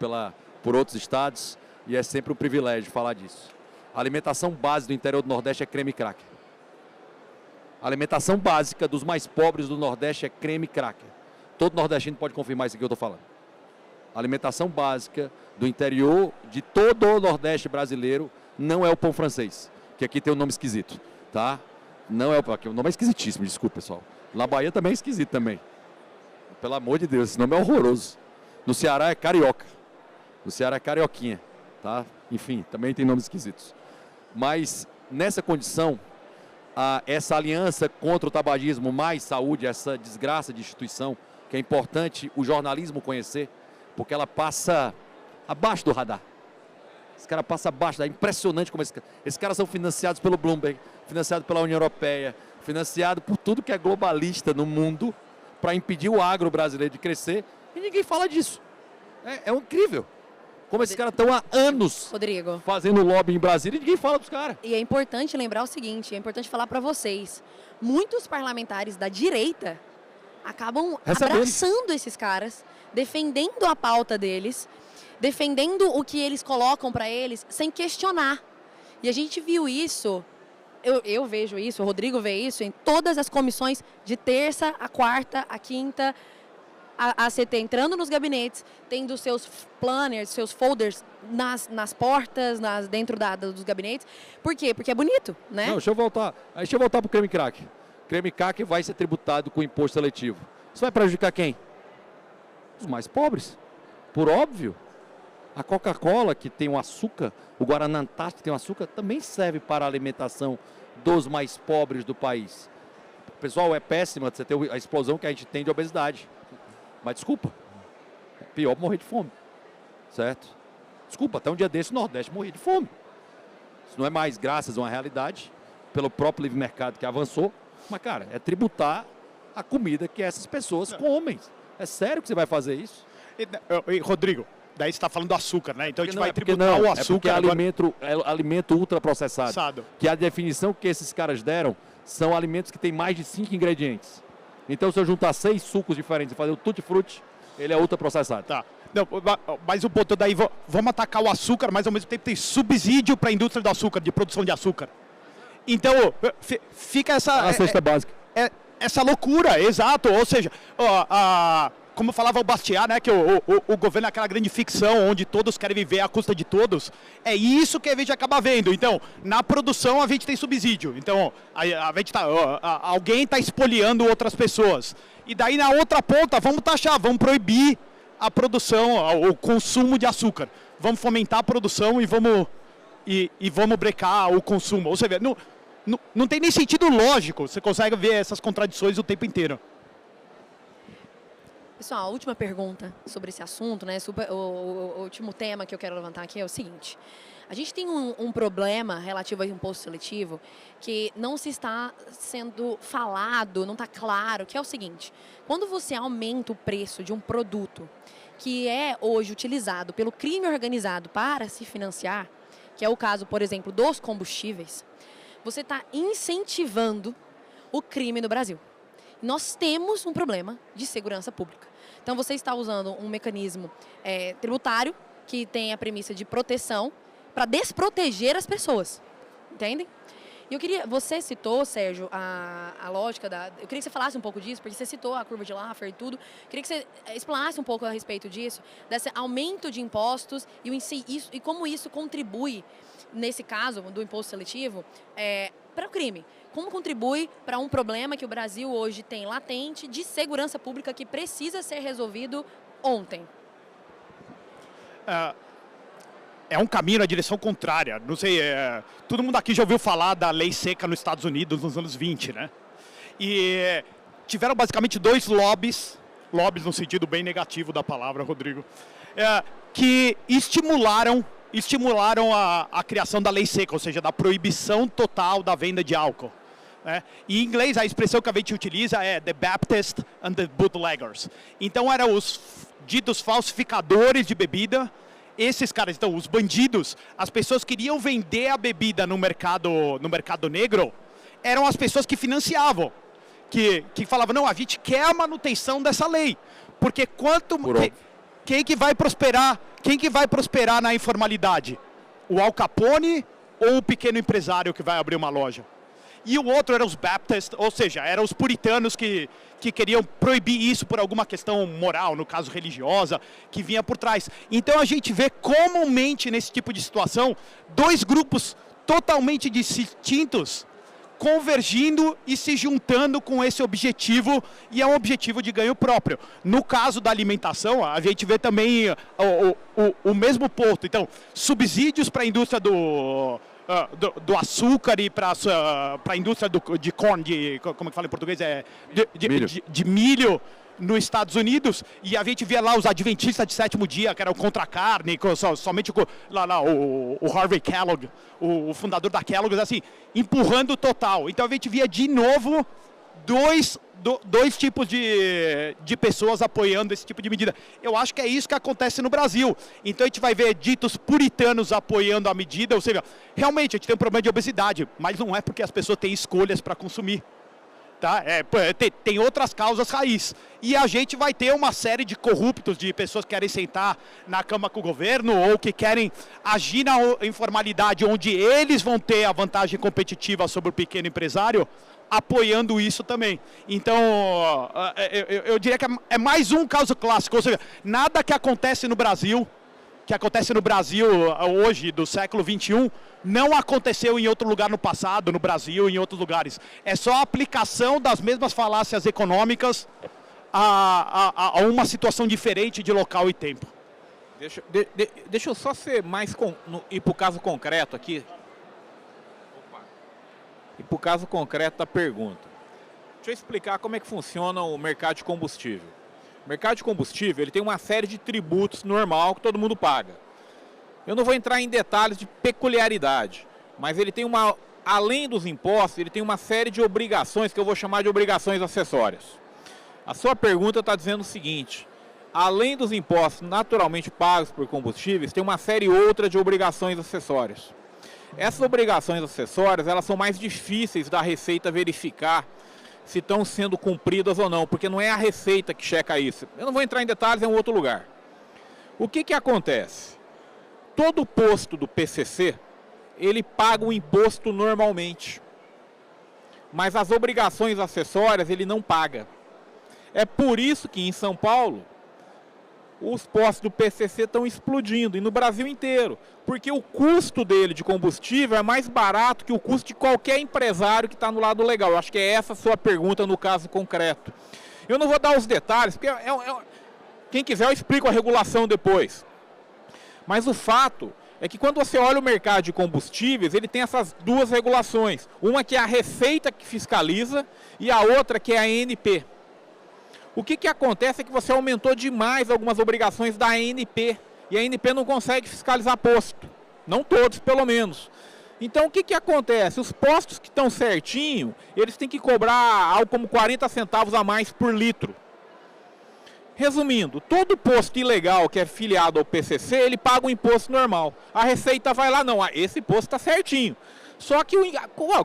por outros estados, e é sempre um privilégio falar disso. A alimentação básica do interior do Nordeste é creme e cracker. A alimentação básica dos mais pobres do Nordeste é creme e cracker. Todo nordestino pode confirmar isso que eu estou falando. A alimentação básica do interior de todo o Nordeste brasileiro não é o pão francês, que aqui tem um nome esquisito, tá? Não é aqui, o nome é esquisitíssimo, desculpa, pessoal. Na Bahia também é esquisito também. Pelo amor de Deus, esse nome é horroroso. No Ceará é carioca. No Ceará é carioquinha, tá? Enfim, também tem nomes esquisitos. Mas nessa condição, essa aliança contra o tabagismo mais saúde, essa desgraça de instituição, que é importante o jornalismo conhecer, porque ela passa abaixo do radar. Esse cara passa abaixo, é impressionante como esses caras são financiados pelo Bloomberg, financiados pela União Europeia, financiados por tudo que é globalista no mundo, para impedir o agro brasileiro de crescer, e ninguém fala disso. É incrível. Como esses caras estão há anos, Rodrigo, fazendo lobby em Brasília e ninguém fala dos caras. e é importante lembrar o seguinte, é importante falar para vocês, muitos parlamentares da direita acabam abraçando esses caras, defendendo a pauta deles, defendendo o que eles colocam para eles, sem questionar. E a gente viu isso, eu vejo isso, o Rodrigo vê isso em todas as comissões, de terça, a quarta, a quinta, a ACT entrando nos gabinetes, tendo seus planners, seus folders nas portas, dentro dos gabinetes. Por quê? Porque é bonito, né? Não, deixa eu voltar para o creme crack. Creme crack vai ser tributado com imposto seletivo. Isso vai prejudicar quem? Os mais pobres. Por óbvio. A Coca-Cola, que tem o açúcar, o Guaraná Antártica, que tem o açúcar, também serve para a alimentação dos mais pobres do país. Pessoal, é péssima você ter a explosão que a gente tem de obesidade. Mas desculpa, é pior morrer de fome, certo? Desculpa, até um dia desse o Nordeste morria de fome. Isso não é mais graças a uma realidade, pelo próprio livre mercado que avançou, mas, cara, é tributar a comida que essas pessoas comem. É sério que você vai fazer isso? Rodrigo, daí você está falando do açúcar, né? Então a gente vai porque tributar o açúcar. É porque alimento ultraprocessado. Assado. Que a definição que esses caras deram são alimentos que têm mais de 5 ingredientes. Então, se eu juntar 6 sucos diferentes e fazer o tutti-frutti, ele é ultraprocessado. Tá. Não, mas o ponto daí, vamos atacar o açúcar, mas ao mesmo tempo tem subsídio para a indústria do açúcar, de produção de açúcar. Então, fica essa... A cesta básica. Essa loucura, exato. Ou seja, como falava o Bastiat, né, que o governo é aquela grande ficção onde todos querem viver à custa de todos. É isso que a gente acaba vendo. Então, na produção a gente tem subsídio. Então, a gente alguém está espoliando outras pessoas. E daí na outra ponta, vamos taxar, vamos proibir a produção, o consumo de açúcar. Vamos fomentar a produção e vamos brecar o consumo. Ou seja, não tem nem sentido lógico. Você consegue ver essas contradições o tempo inteiro. Pessoal, a última pergunta sobre esse assunto, né? O último tema que eu quero levantar aqui é o seguinte. A gente tem um problema relativo ao imposto seletivo que não se está sendo falado, não está claro, que é o seguinte. Quando você aumenta o preço de um produto que é hoje utilizado pelo crime organizado para se financiar, que é o caso, por exemplo, dos combustíveis, você está incentivando o crime no Brasil. Nós temos um problema de segurança pública. Então, você está usando um mecanismo tributário que tem a premissa de proteção para desproteger as pessoas. Entendem? E você citou, Sérgio, a lógica eu queria que você falasse um pouco disso, porque você citou a curva de Laffer e tudo. Eu queria que você explanasse um pouco a respeito disso, desse aumento de impostos e como isso contribui, nesse caso do imposto seletivo, para o crime. Como contribui para um problema que o Brasil hoje tem latente de segurança pública que precisa ser resolvido ontem? É um caminho na direção contrária. Não sei, todo mundo aqui já ouviu falar da lei seca nos Estados Unidos nos anos 20, né? E tiveram basicamente 2 lobbies no sentido bem negativo da palavra, Rodrigo, que estimularam a criação da lei seca, ou seja, da proibição total da venda de álcool. Em inglês, a expressão que a gente utiliza é the Baptist and the bootleggers. Então, eram os ditos falsificadores de bebida. Esses caras, então, os bandidos, as pessoas que queriam vender a bebida no mercado negro, eram as pessoas que financiavam. Que falavam, não, a gente quer a manutenção dessa lei. Porque quem que vai prosperar na informalidade? O Al Capone ou o pequeno empresário que vai abrir uma loja? E o outro eram os Baptists, ou seja, eram os puritanos que queriam proibir isso por alguma questão moral, no caso religiosa, que vinha por trás. Então a gente vê comumente nesse tipo de situação 2 grupos totalmente distintos convergindo e se juntando com esse objetivo, e é um objetivo de ganho próprio. No caso da alimentação, a gente vê também o mesmo ponto. Então, subsídios para a indústria do açúcar e para a indústria de corn, como é que fala em português? De milho nos Estados Unidos, e a gente via lá os adventistas de sétimo dia, que era o contra a carne, somente o Harvey Kellogg, o fundador da Kellogg, assim, empurrando total. Então a gente via de novo dois tipos de pessoas apoiando esse tipo de medida. Eu acho que é isso que acontece no Brasil. Então a gente vai ver ditos puritanos apoiando a medida, ou seja, realmente a gente tem um problema de obesidade, mas não é porque as pessoas têm escolhas para consumir. Tá? Tem outras causas raiz. E a gente vai ter uma série de corruptos, de pessoas que querem sentar na cama com o governo ou que querem agir na informalidade, onde eles vão ter a vantagem competitiva sobre o pequeno empresário, apoiando isso também. Então, eu diria que é mais um caso clássico, ou seja, nada que acontece no Brasil hoje, do século XXI, não aconteceu em outro lugar no passado, no Brasil, em outros lugares. É só a aplicação das mesmas falácias econômicas a uma situação diferente de local e tempo. Deixa eu só ser mais... ir para o caso concreto aqui. E para o caso concreto da pergunta. Deixa eu explicar como é que funciona o mercado de combustível. O mercado de combustível ele tem uma série de tributos normal que todo mundo paga. Eu não vou entrar em detalhes de peculiaridade, mas ele tem além dos impostos, ele tem uma série de obrigações que eu vou chamar de obrigações acessórias. A sua pergunta está dizendo o seguinte: além dos impostos naturalmente pagos por combustíveis, tem uma série outra de obrigações acessórias. Essas obrigações acessórias, elas são mais difíceis da Receita verificar se estão sendo cumpridas ou não, porque não é a Receita que checa isso. Eu não vou entrar em detalhes, é um outro lugar. O que acontece? Todo posto do PCC, ele paga o imposto normalmente, mas as obrigações acessórias ele não paga. É por isso que em São Paulo, os postos do PCC estão explodindo, e no Brasil inteiro, porque o custo dele de combustível é mais barato que o custo de qualquer empresário que está no lado legal. Eu acho que é essa a sua pergunta no caso concreto. Eu não vou dar os detalhes, porque quem quiser eu explico a regulação depois. Mas o fato é que quando você olha o mercado de combustíveis, ele tem essas duas regulações. Uma que é a Receita que fiscaliza e a outra que é a ANP. O que acontece é que você aumentou demais algumas obrigações da ANP. E a ANP não consegue fiscalizar posto. Não todos, pelo menos. Então o que acontece? Os postos que estão certinho, eles têm que cobrar algo como 40 centavos a mais por litro. Resumindo, todo posto ilegal que é filiado ao PCC, ele paga um imposto normal. A Receita vai lá, não, esse posto está certinho. Só que,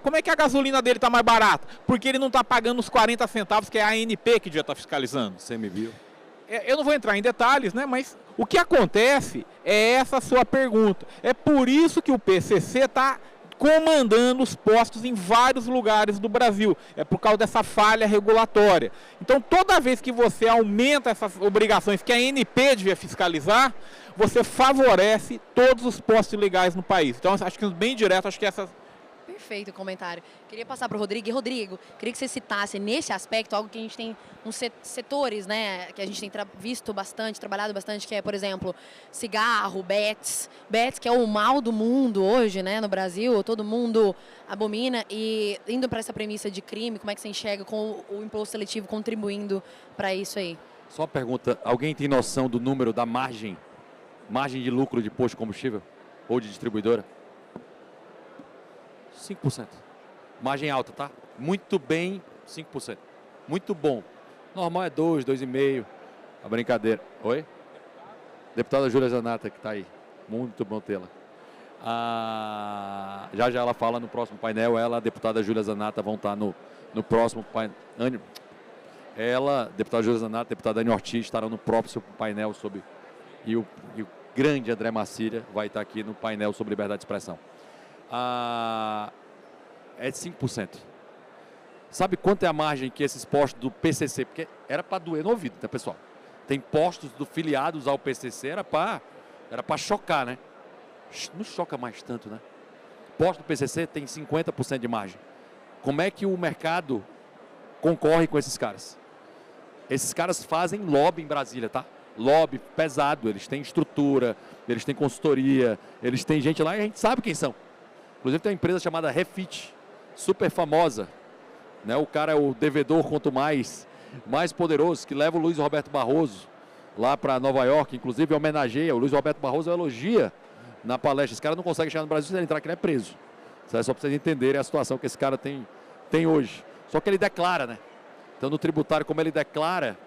como é que a gasolina dele está mais barata? Porque ele não está pagando os 40 centavos que é a ANP que já está fiscalizando. Você me viu? Eu não vou entrar em detalhes, né? Mas o que acontece é essa sua pergunta. É por isso que o PCC está comandando os postos em vários lugares do Brasil. É por causa dessa falha regulatória. Então, toda vez que você aumenta essas obrigações que a ANP devia fiscalizar, você favorece todos os postos ilegais no país. Então, acho que bem direto, acho que essa... Perfeito o comentário. Queria passar para o Rodrigo. E, Rodrigo, queria que você citasse nesse aspecto algo que a gente tem uns setores, né, que a gente tem visto bastante, trabalhado bastante, que é, por exemplo, cigarro, bets, que é o mal do mundo hoje, né, no Brasil, todo mundo abomina. E indo para essa premissa de crime, como é que você enxerga com o imposto seletivo contribuindo para isso aí? Só uma pergunta, alguém tem noção do número da margem de lucro de posto de combustível ou de distribuidora? 5%. Margem alta, tá? Muito bem, 5%. Muito bom. Normal é 2, 2,5%. A brincadeira. Oi? Deputada Júlia Zanata, que está aí. Muito bom tê-la. Já ela fala no próximo painel. Ela, a deputada Júlia Zanata, vão estar no próximo painel. Ela, deputada Júlia Zanata, deputada Dani Ortiz estarão no próximo painel sobre... E o grande André Macíria vai estar aqui no painel sobre liberdade de expressão. É de 5%. Sabe quanto é a margem que esses postos do PCC, porque era para doer no ouvido, né, pessoal? Tem postos filiados ao PCC, era para chocar, né? Não choca mais tanto, né? posto do PCC tem 50% de margem. Como é que o mercado concorre com esses caras? Esses caras fazem lobby em Brasília, tá? Lobby pesado, eles têm estrutura, eles têm consultoria, eles têm gente lá e a gente sabe quem são. Inclusive tem uma empresa chamada Refit, super famosa, né? O cara é o devedor, quanto mais poderoso, que leva o Luiz Roberto Barroso lá para Nova York, inclusive homenageia, o Luiz Roberto Barroso elogia na palestra. Esse cara não consegue chegar no Brasil se ele entrar, que ele é preso. Só para vocês entenderem a situação que esse cara tem hoje. Só que ele declara, né? Então no tributário, como ele declara,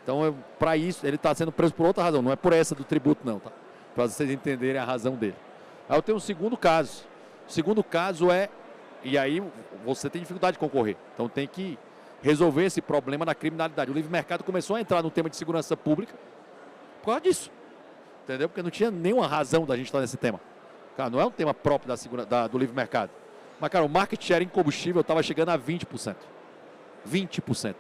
então para isso ele está sendo preso por outra razão, não é por essa do tributo não, tá? Para vocês entenderem a razão dele. Aí eu tenho um segundo caso. O segundo caso é, e aí você tem dificuldade de concorrer, então tem que resolver esse problema da criminalidade. O livre mercado começou a entrar no tema de segurança pública por causa disso, entendeu? Porque não tinha nenhuma razão da gente estar nesse tema. Cara, não é um tema próprio do livre mercado. Mas, cara, o market share em combustível estava chegando a 20%. 20%.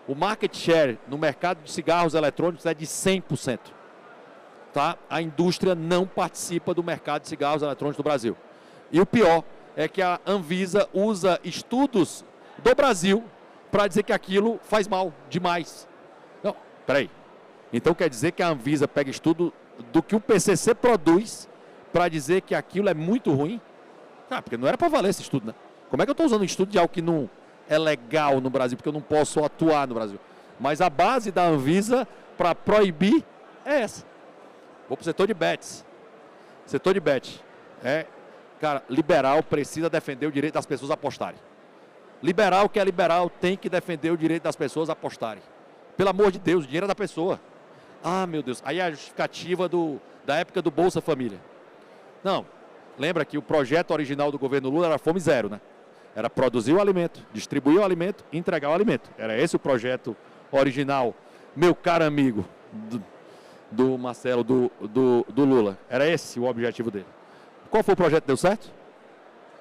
O market share no mercado de cigarros eletrônicos é de 100%. Tá? A indústria não participa do mercado de cigarros eletrônicos do Brasil. E o pior é que a Anvisa usa estudos do Brasil para dizer que aquilo faz mal demais. Não, peraí. Então quer dizer que a Anvisa pega estudo do que o PCC produz para dizer que aquilo é muito ruim? Ah, porque não era para valer esse estudo, né? Como é que eu estou usando um estudo de algo que não é legal no Brasil, porque eu não posso atuar no Brasil? Mas a base da Anvisa para proibir é essa. Vou para o setor de bets. Setor de bet. Cara, liberal precisa defender o direito das pessoas apostarem. Liberal que é liberal tem que defender o direito das pessoas apostarem. Pelo amor de Deus, o dinheiro é da pessoa. Ah, meu Deus. Aí é a justificativa da época do Bolsa Família. Não. Lembra que o projeto original do governo Lula era fome zero, né? Era produzir o alimento, distribuir o alimento e entregar o alimento. Era esse o projeto original, meu caro amigo do Marcelo, do Lula. Era esse o objetivo dele. Qual foi o projeto que deu certo?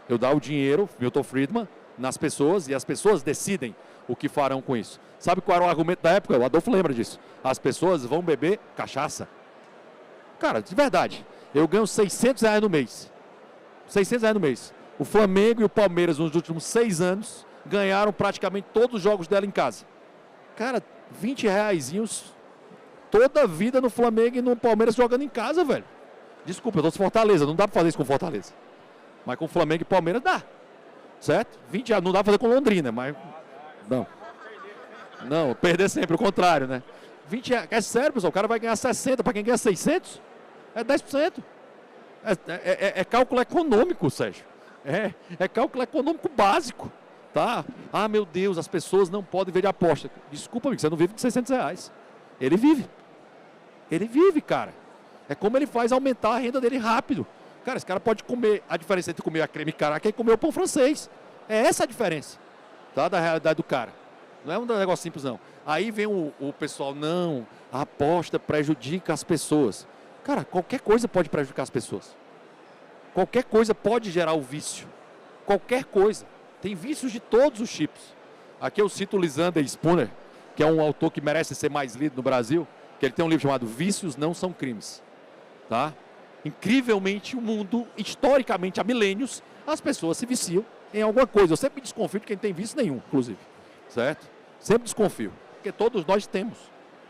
Eu dar o dinheiro, Milton Friedman, nas pessoas e as pessoas decidem o que farão com isso. Sabe qual era o argumento da época? O Adolfo lembra disso. As pessoas vão beber cachaça. Cara, de verdade, eu ganho R$600 no mês. R$600 no mês. O Flamengo e o Palmeiras, nos últimos 6 anos, ganharam praticamente todos os jogos dela em casa. Cara, R$20 toda a vida no Flamengo e no Palmeiras jogando em casa, velho. Desculpa, eu tô de Fortaleza, não dá pra fazer isso com Fortaleza. Mas com Flamengo e Palmeiras dá. Certo? 20 reais, não dá pra fazer com Londrina, mas... Não, perder sempre, o contrário, né? 20 reais, é sério, pessoal, o cara vai ganhar 60, para quem ganha 600, é 10%. É cálculo econômico, Sérgio. É cálculo econômico básico, tá? Ah, meu Deus, as pessoas não podem ver de aposta. Desculpa, amigo, você não vive de R$600. Ele vive. Ele vive, cara. É como ele faz aumentar a renda dele rápido. Cara, esse cara pode comer, a diferença entre comer a creme caraca e comer o pão francês. É essa a diferença, tá? Da realidade do cara. Não é um negócio simples, não. Aí vem o pessoal, não, a aposta prejudica as pessoas. Cara, qualquer coisa pode prejudicar as pessoas. Qualquer coisa pode gerar o vício. Qualquer coisa. Tem vícios de todos os tipos. Aqui eu cito o Lysander Spooner, que é um autor que merece ser mais lido no Brasil, que ele tem um livro chamado Vícios Não São Crimes. Tá? Incrivelmente, o mundo, historicamente, há milênios, as pessoas se viciam em alguma coisa. Eu sempre desconfio de quem tem vício nenhum, inclusive. Certo? Sempre desconfio. Porque todos nós temos.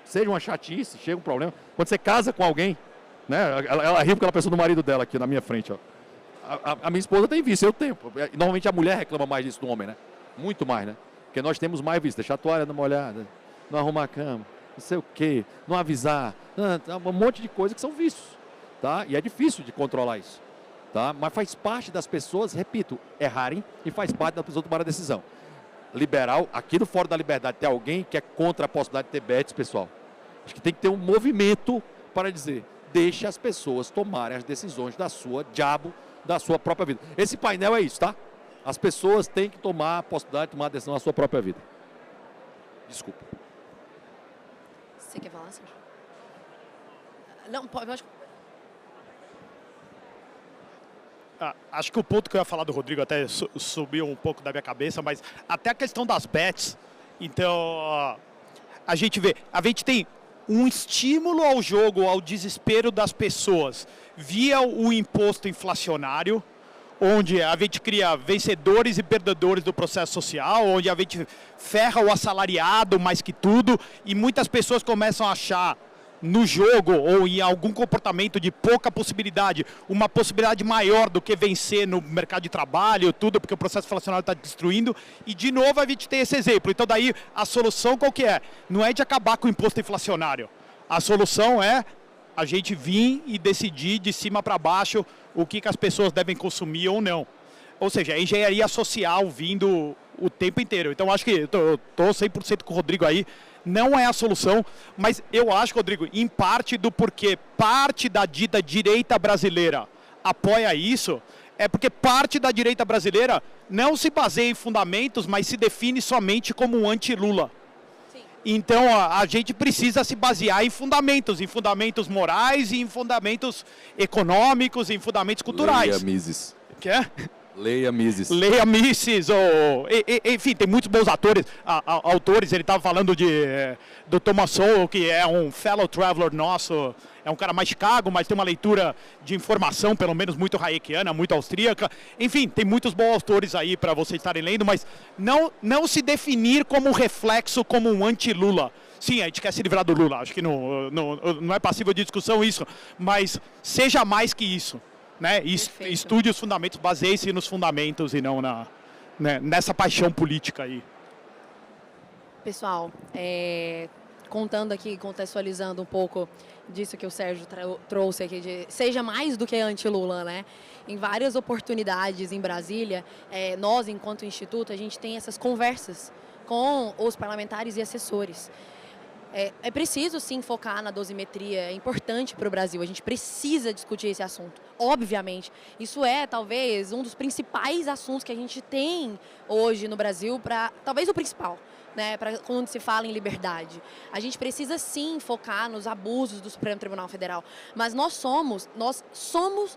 Seja uma chatice, chega um problema. Quando você casa com alguém, né? Ela ri porque ela pensou no marido dela aqui na minha frente. Ó. A minha esposa tem vício, eu tenho. Normalmente a mulher reclama mais disso do homem, né? Muito mais, né? Porque nós temos mais vício. Deixar a toalha numa olhada, não arrumar a cama, não sei o quê, não avisar. Um monte de coisas que são vícios. Tá? E é difícil de controlar isso. Tá? Mas faz parte das pessoas, repito, errarem e faz parte das pessoas tomarem a decisão. Liberal, aqui no Fórum da Liberdade tem alguém que é contra a possibilidade de ter bets, pessoal. Acho que tem que ter um movimento para dizer, deixe as pessoas tomarem as decisões da sua própria vida. Esse painel é isso, tá? As pessoas têm que tomar a possibilidade de tomar a decisão da sua própria vida. Desculpa. Você quer falar, Sérgio? Não, pode, eu acho... Acho que o ponto que eu ia falar do Rodrigo até subiu um pouco da minha cabeça, mas até a questão das bets. Então, a gente tem um estímulo ao jogo, ao desespero das pessoas via o imposto inflacionário, onde a gente cria vencedores e perdedores do processo social, onde a gente ferra o assalariado mais que tudo, e muitas pessoas começam a achar no jogo ou em algum comportamento de pouca possibilidade, uma possibilidade maior do que vencer no mercado de trabalho, tudo, porque o processo inflacionário está destruindo, e de novo a gente tem esse exemplo. Então daí a solução qual que é? Não é de acabar com o imposto inflacionário, a solução é a gente vir e decidir de cima para baixo o que as pessoas devem consumir ou não. Ou seja, a engenharia social vindo o tempo inteiro. Então acho que eu estou 100% com o Rodrigo aí, não é a solução, mas eu acho, Rodrigo, em parte do porquê parte da dita direita brasileira apoia isso, é porque parte da direita brasileira não se baseia em fundamentos, mas se define somente como um anti-Lula. Então a gente precisa se basear em fundamentos morais, em fundamentos econômicos, em fundamentos culturais. Leia Mises. Quer? Leia Mises. Leia Mises, enfim, tem muitos bons autores, ele estava falando do Thomas Sowell, que é um fellow traveler nosso, é um cara mais Chicago, mas tem uma leitura de informação, pelo menos muito hayekiana, muito austríaca. Enfim, tem muitos bons autores aí para vocês estarem lendo, mas não se definir como um reflexo, como um anti-Lula. Sim, a gente quer se livrar do Lula, acho que não é passível de discussão isso, mas seja mais que isso. Né? Estude os fundamentos, baseie-se nos fundamentos e não nessa paixão política aí. Pessoal, contando aqui, contextualizando um pouco disso que o Sérgio trouxe aqui, de seja mais do que anti-Lula, né? Em várias oportunidades em Brasília, nós, enquanto instituto, a gente tem essas conversas com os parlamentares e assessores. É preciso, sim, focar na dosimetria, é importante para o Brasil, a gente precisa discutir esse assunto, obviamente. Isso é, talvez, um dos principais assuntos que a gente tem hoje no Brasil, talvez o principal, né, quando se fala em liberdade. A gente precisa, sim, focar nos abusos do Supremo Tribunal Federal, mas nós somos,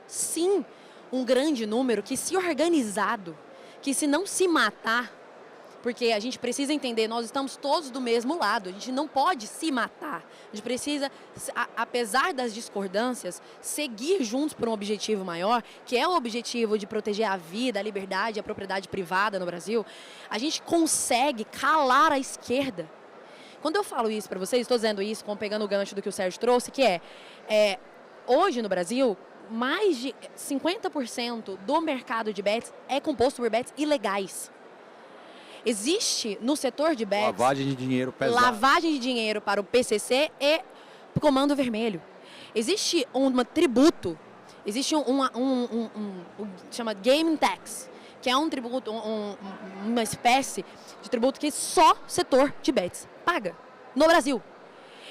sim, um grande número que, se organizado, que se não se matar, porque a gente precisa entender, nós estamos todos do mesmo lado, a gente não pode se matar. A gente precisa, apesar das discordâncias, seguir juntos por um objetivo maior, que é o objetivo de proteger a vida, a liberdade e a propriedade privada no Brasil. A gente consegue calar a esquerda. Quando eu falo isso para vocês, estou dizendo isso, pegando o gancho do que o Sérgio trouxe, que hoje no Brasil, mais de 50% do mercado de bets é composto por bets ilegais. Existe no setor de bets lavagem de dinheiro pesada. Lavagem de dinheiro para o PCC e o Comando Vermelho. Existe um tributo, existe chama Gaming Tax, que é um tributo, uma espécie de tributo que só setor de bets paga no Brasil.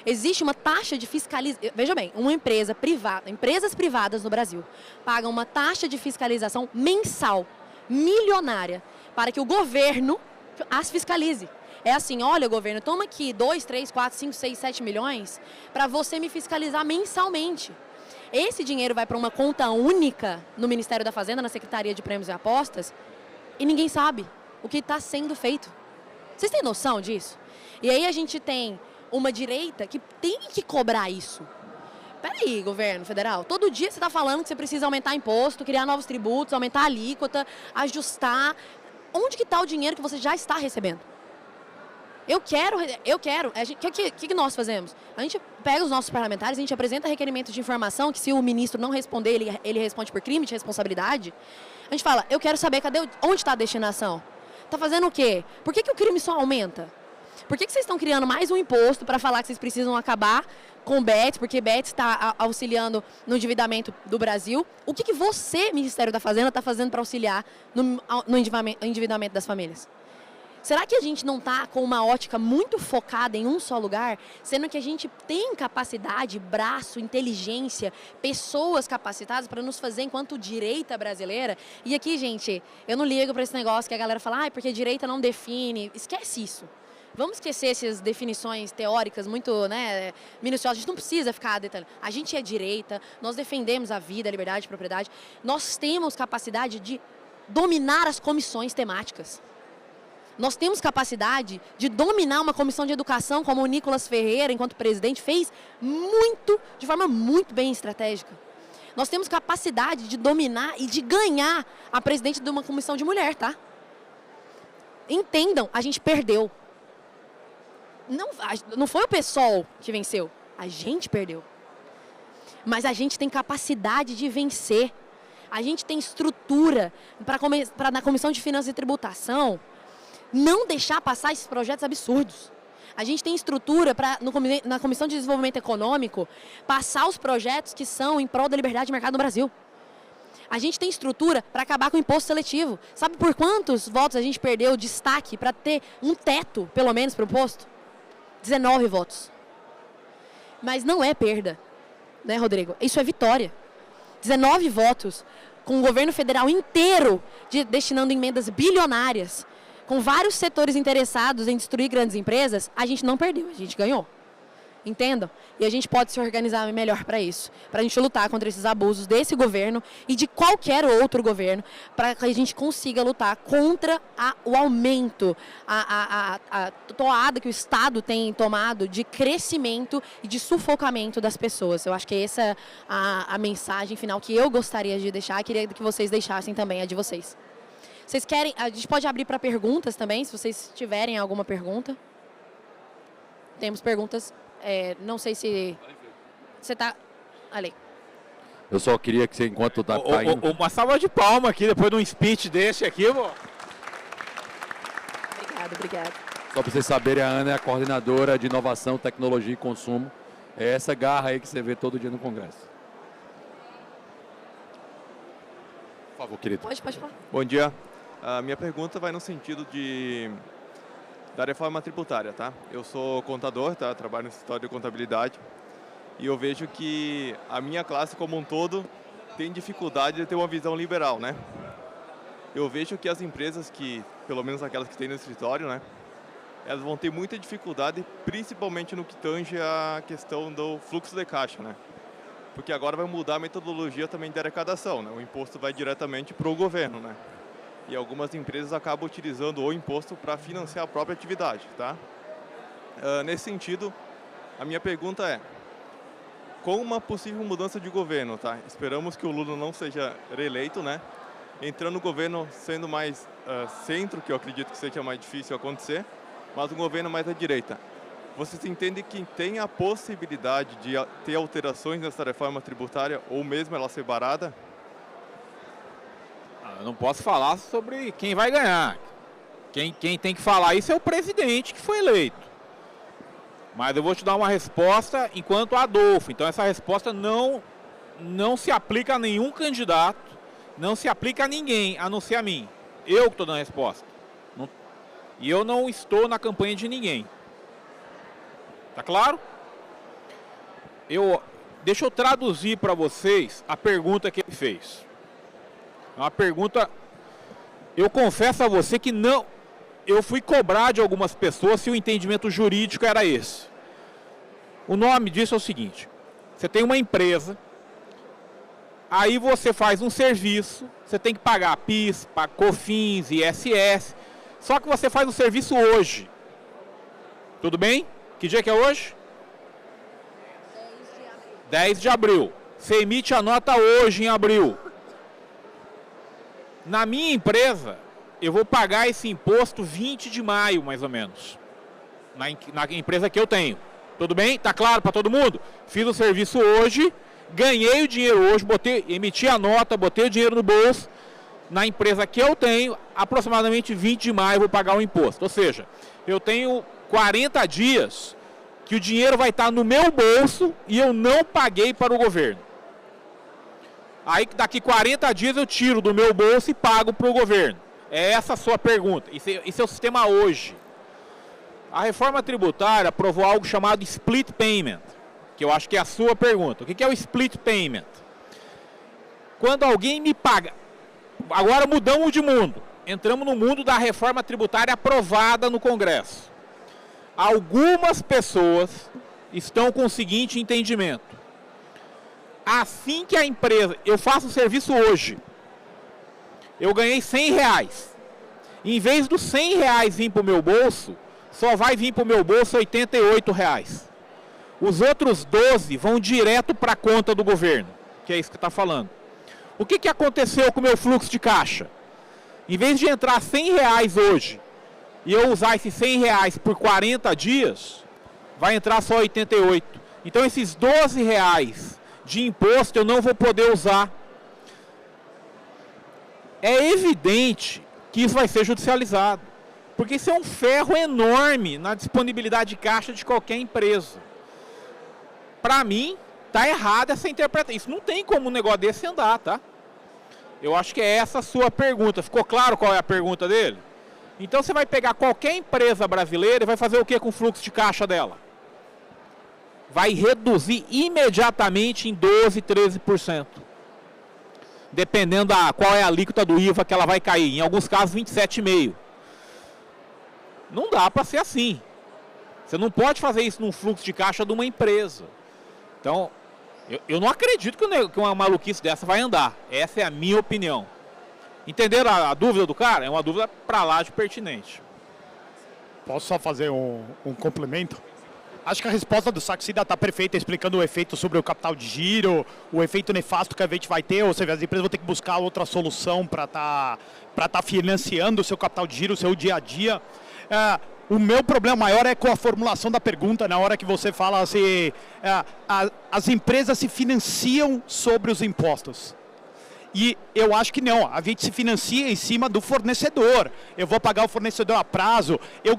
Existe uma taxa de fiscalização, veja bem, uma empresa privada, empresas privadas no Brasil pagam uma taxa de fiscalização mensal, milionária, para que o governo as fiscalize. É assim, olha, governo, toma aqui 2, 3, 4, 5, 6, 7 milhões para você me fiscalizar mensalmente. Esse dinheiro vai para uma conta única no Ministério da Fazenda, na Secretaria de Prêmios e Apostas, e ninguém sabe o que está sendo feito. Vocês têm noção disso? E aí a gente tem uma direita que tem que cobrar isso. Peraí, governo federal, todo dia você está falando que você precisa aumentar imposto, criar novos tributos, aumentar a alíquota, ajustar. Onde que está o dinheiro que você já está recebendo? Eu quero. O que nós fazemos? A gente pega os nossos parlamentares, a gente apresenta requerimento de informação, que se o ministro não responder, ele responde por crime de responsabilidade. A gente fala, eu quero saber onde está a destinação. Está fazendo o quê? Por que o crime só aumenta? Por que vocês estão criando mais um imposto para falar que vocês precisam acabar com o BETS, porque BETS está auxiliando no endividamento do Brasil? O que você, Ministério da Fazenda, está fazendo para auxiliar no endividamento das famílias? Será que a gente não está com uma ótica muito focada em um só lugar, sendo que a gente tem capacidade, braço, inteligência, pessoas capacitadas para nos fazer enquanto direita brasileira? E aqui, gente, eu não ligo para esse negócio que a galera fala, porque direita não define. Esquece isso. Vamos esquecer essas definições teóricas muito minuciosas. A gente não precisa ficar detalhando. A gente é direita, nós defendemos a vida, a liberdade, a propriedade. Nós temos capacidade de dominar as comissões temáticas. Nós temos capacidade de dominar uma comissão de educação, como o Nicolas Ferreira, enquanto presidente, fez de forma muito bem estratégica. Nós temos capacidade de dominar e de ganhar a presidente de uma comissão de mulher, tá? Entendam, a gente perdeu. Não foi o PSOL que venceu, a gente perdeu. Mas a gente tem capacidade de vencer. A gente tem estrutura para na Comissão de Finanças e Tributação não deixar passar esses projetos absurdos. A gente tem estrutura para, na Comissão de Desenvolvimento Econômico, passar os projetos que são em prol da liberdade de mercado no Brasil. A gente tem estrutura para acabar com o imposto seletivo. Sabe por quantos votos a gente perdeu destaque para ter um teto, pelo menos, para o imposto? 19 votos. Mas não é perda, né, Rodrigo? Isso é vitória. 19 votos, com o governo federal inteiro destinando emendas bilionárias, com vários setores interessados em destruir grandes empresas, a gente não perdeu, a gente ganhou. Entendam? E a gente pode se organizar melhor para isso, para a gente lutar contra esses abusos desse governo e de qualquer outro governo, para que a gente consiga lutar contra o aumento, a toada que o Estado tem tomado de crescimento e de sufocamento das pessoas. Eu acho que essa é a mensagem final que eu gostaria de deixar, queria que vocês deixassem também a de vocês. Vocês querem, a gente pode abrir para perguntas também, se vocês tiverem alguma pergunta. Temos perguntas. Não sei se você está ali. Eu só queria que você, enquanto está indo... Uma salva de palmas aqui, depois de um speech desse aqui, vô. Obrigado. Só para vocês saberem, a Ana é a coordenadora de inovação, tecnologia e consumo. É essa garra aí que você vê todo dia no Congresso. Por favor, querido. Pode falar. Bom dia. A minha pergunta vai no sentido da reforma tributária, tá? Eu sou contador, tá? Trabalho no escritório de contabilidade e eu vejo que a minha classe como um todo tem dificuldade de ter uma visão liberal, né? Eu vejo que as empresas pelo menos aquelas que têm no escritório, né? Elas vão ter muita dificuldade, principalmente no que tange a questão do fluxo de caixa, né? Porque agora vai mudar a metodologia também de arrecadação, né? O imposto vai diretamente para o governo, né? E algumas empresas acabam utilizando o imposto para financiar a própria atividade, tá? Nesse sentido, a minha pergunta é, com uma possível mudança de governo, tá? Esperamos que o Lula não seja reeleito, né? Entrando no governo sendo mais centro, que eu acredito que seja mais difícil acontecer, mas um governo mais à direita. Vocês entendem que tem a possibilidade de ter alterações nessa reforma tributária ou mesmo ela ser barada? Eu não posso falar sobre quem vai ganhar. Quem tem que falar isso é o presidente que foi eleito. Mas eu vou te dar uma resposta enquanto Adolfo. Então essa resposta não se aplica a nenhum candidato, não se aplica a ninguém, a não ser a mim. Eu que estou dando a resposta. E eu não estou na campanha de ninguém. Tá claro? Deixa eu traduzir para vocês a pergunta que ele fez. É uma pergunta, eu confesso a você que não, eu fui cobrar de algumas pessoas se o entendimento jurídico era esse. O nome disso é o seguinte, você tem uma empresa, aí você faz um serviço, você tem que pagar PIS, COFINS, ISS, só que você faz o serviço hoje. Tudo bem? Que dia que é hoje? 10 de abril. Você emite a nota hoje em abril. Na minha empresa, eu vou pagar esse imposto 20 de maio, mais ou menos. Na empresa que eu tenho. Tudo bem? Tá claro para todo mundo? Fiz o serviço hoje, ganhei o dinheiro hoje, emiti a nota, botei o dinheiro no bolso. Na empresa que eu tenho, aproximadamente 20 de maio eu vou pagar o imposto. Ou seja, eu tenho 40 dias que o dinheiro vai estar no meu bolso e eu não paguei para o governo. Aí daqui 40 dias eu tiro do meu bolso e pago para o governo. É essa a sua pergunta. Esse é o sistema hoje. A reforma tributária aprovou algo chamado split payment, que eu acho que é a sua pergunta. O que é o split payment? Quando alguém me paga... Agora mudamos de mundo. Entramos no mundo da reforma tributária aprovada no Congresso. Algumas pessoas estão com o seguinte entendimento. Assim que a empresa... Eu faço o serviço hoje. Eu ganhei R$100. Em vez dos R$100 vir para o meu bolso, só vai vir para o meu bolso R$88. Os outros 12 vão direto para a conta do governo. que é isso que está falando. O que aconteceu com o meu fluxo de caixa? Em vez de entrar R$100 hoje e eu usar esses R$100 por 40 dias, vai entrar só 88. Então esses R$12 de imposto eu não vou poder usar. É evidente que isso vai ser judicializado, porque isso é um ferro enorme na disponibilidade de caixa de qualquer empresa. Para mim, tá errada essa interpretação. Isso não tem como um negócio desse andar, tá? Eu acho que é essa a sua pergunta. Ficou claro qual é a pergunta dele? Então você vai pegar qualquer empresa brasileira e vai fazer o que com o fluxo de caixa dela? Vai reduzir imediatamente em 12%, 13%. Dependendo da qual é a alíquota do IVA que ela vai cair. Em alguns casos, 27,5%. Não dá para ser assim. Você não pode fazer isso num fluxo de caixa de uma empresa. Então, eu não acredito que uma maluquice dessa vai andar. Essa é a minha opinião. Entenderam a dúvida do cara? É uma dúvida para lá de pertinente. Posso só fazer um complemento? Acho que a resposta do Saxida está perfeita, explicando o efeito sobre o capital de giro, o efeito nefasto que a gente vai ter, ou seja, as empresas vão ter que buscar outra solução para tá financiando o seu capital de giro, o seu dia a dia. O meu problema maior é com a formulação da pergunta, na hora que você fala assim, as empresas se financiam sobre os impostos. E eu acho que não, a gente se financia em cima do fornecedor. Eu vou pagar o fornecedor a prazo, eu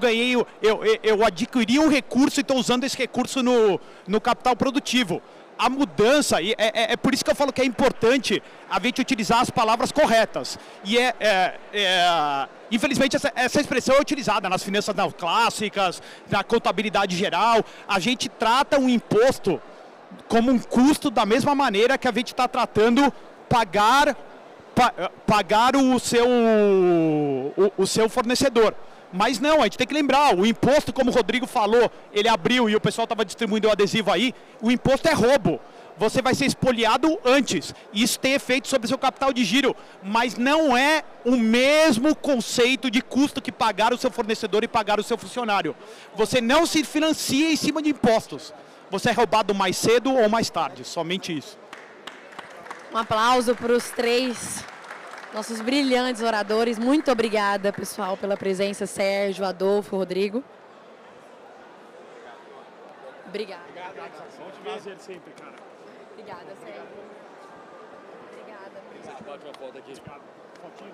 adquiri um recurso e estou usando esse recurso no capital produtivo. A mudança, e é por isso que eu falo que é importante a gente utilizar as palavras corretas. E infelizmente essa expressão é utilizada nas finanças clássicas, na contabilidade geral. A gente trata um imposto como um custo da mesma maneira que a gente está tratando pagar o seu fornecedor. Mas não, a gente tem que lembrar, o imposto, como o Rodrigo falou, ele abriu e o pessoal estava distribuindo o adesivo aí, o imposto é roubo. Você vai ser espoliado antes. Isso tem efeito sobre o seu capital de giro, mas não é o mesmo conceito de custo que pagar o seu fornecedor e pagar o seu funcionário. Você não se financia em cima de impostos. Você é roubado mais cedo ou mais tarde, somente isso. Um aplauso para os três nossos brilhantes oradores. Muito obrigada, pessoal, pela presença. Sérgio, Adolfo, Rodrigo. Obrigada. Prazer sempre, cara. Obrigada, Sérgio. Obrigada. Bate uma foto aqui. Fotinho.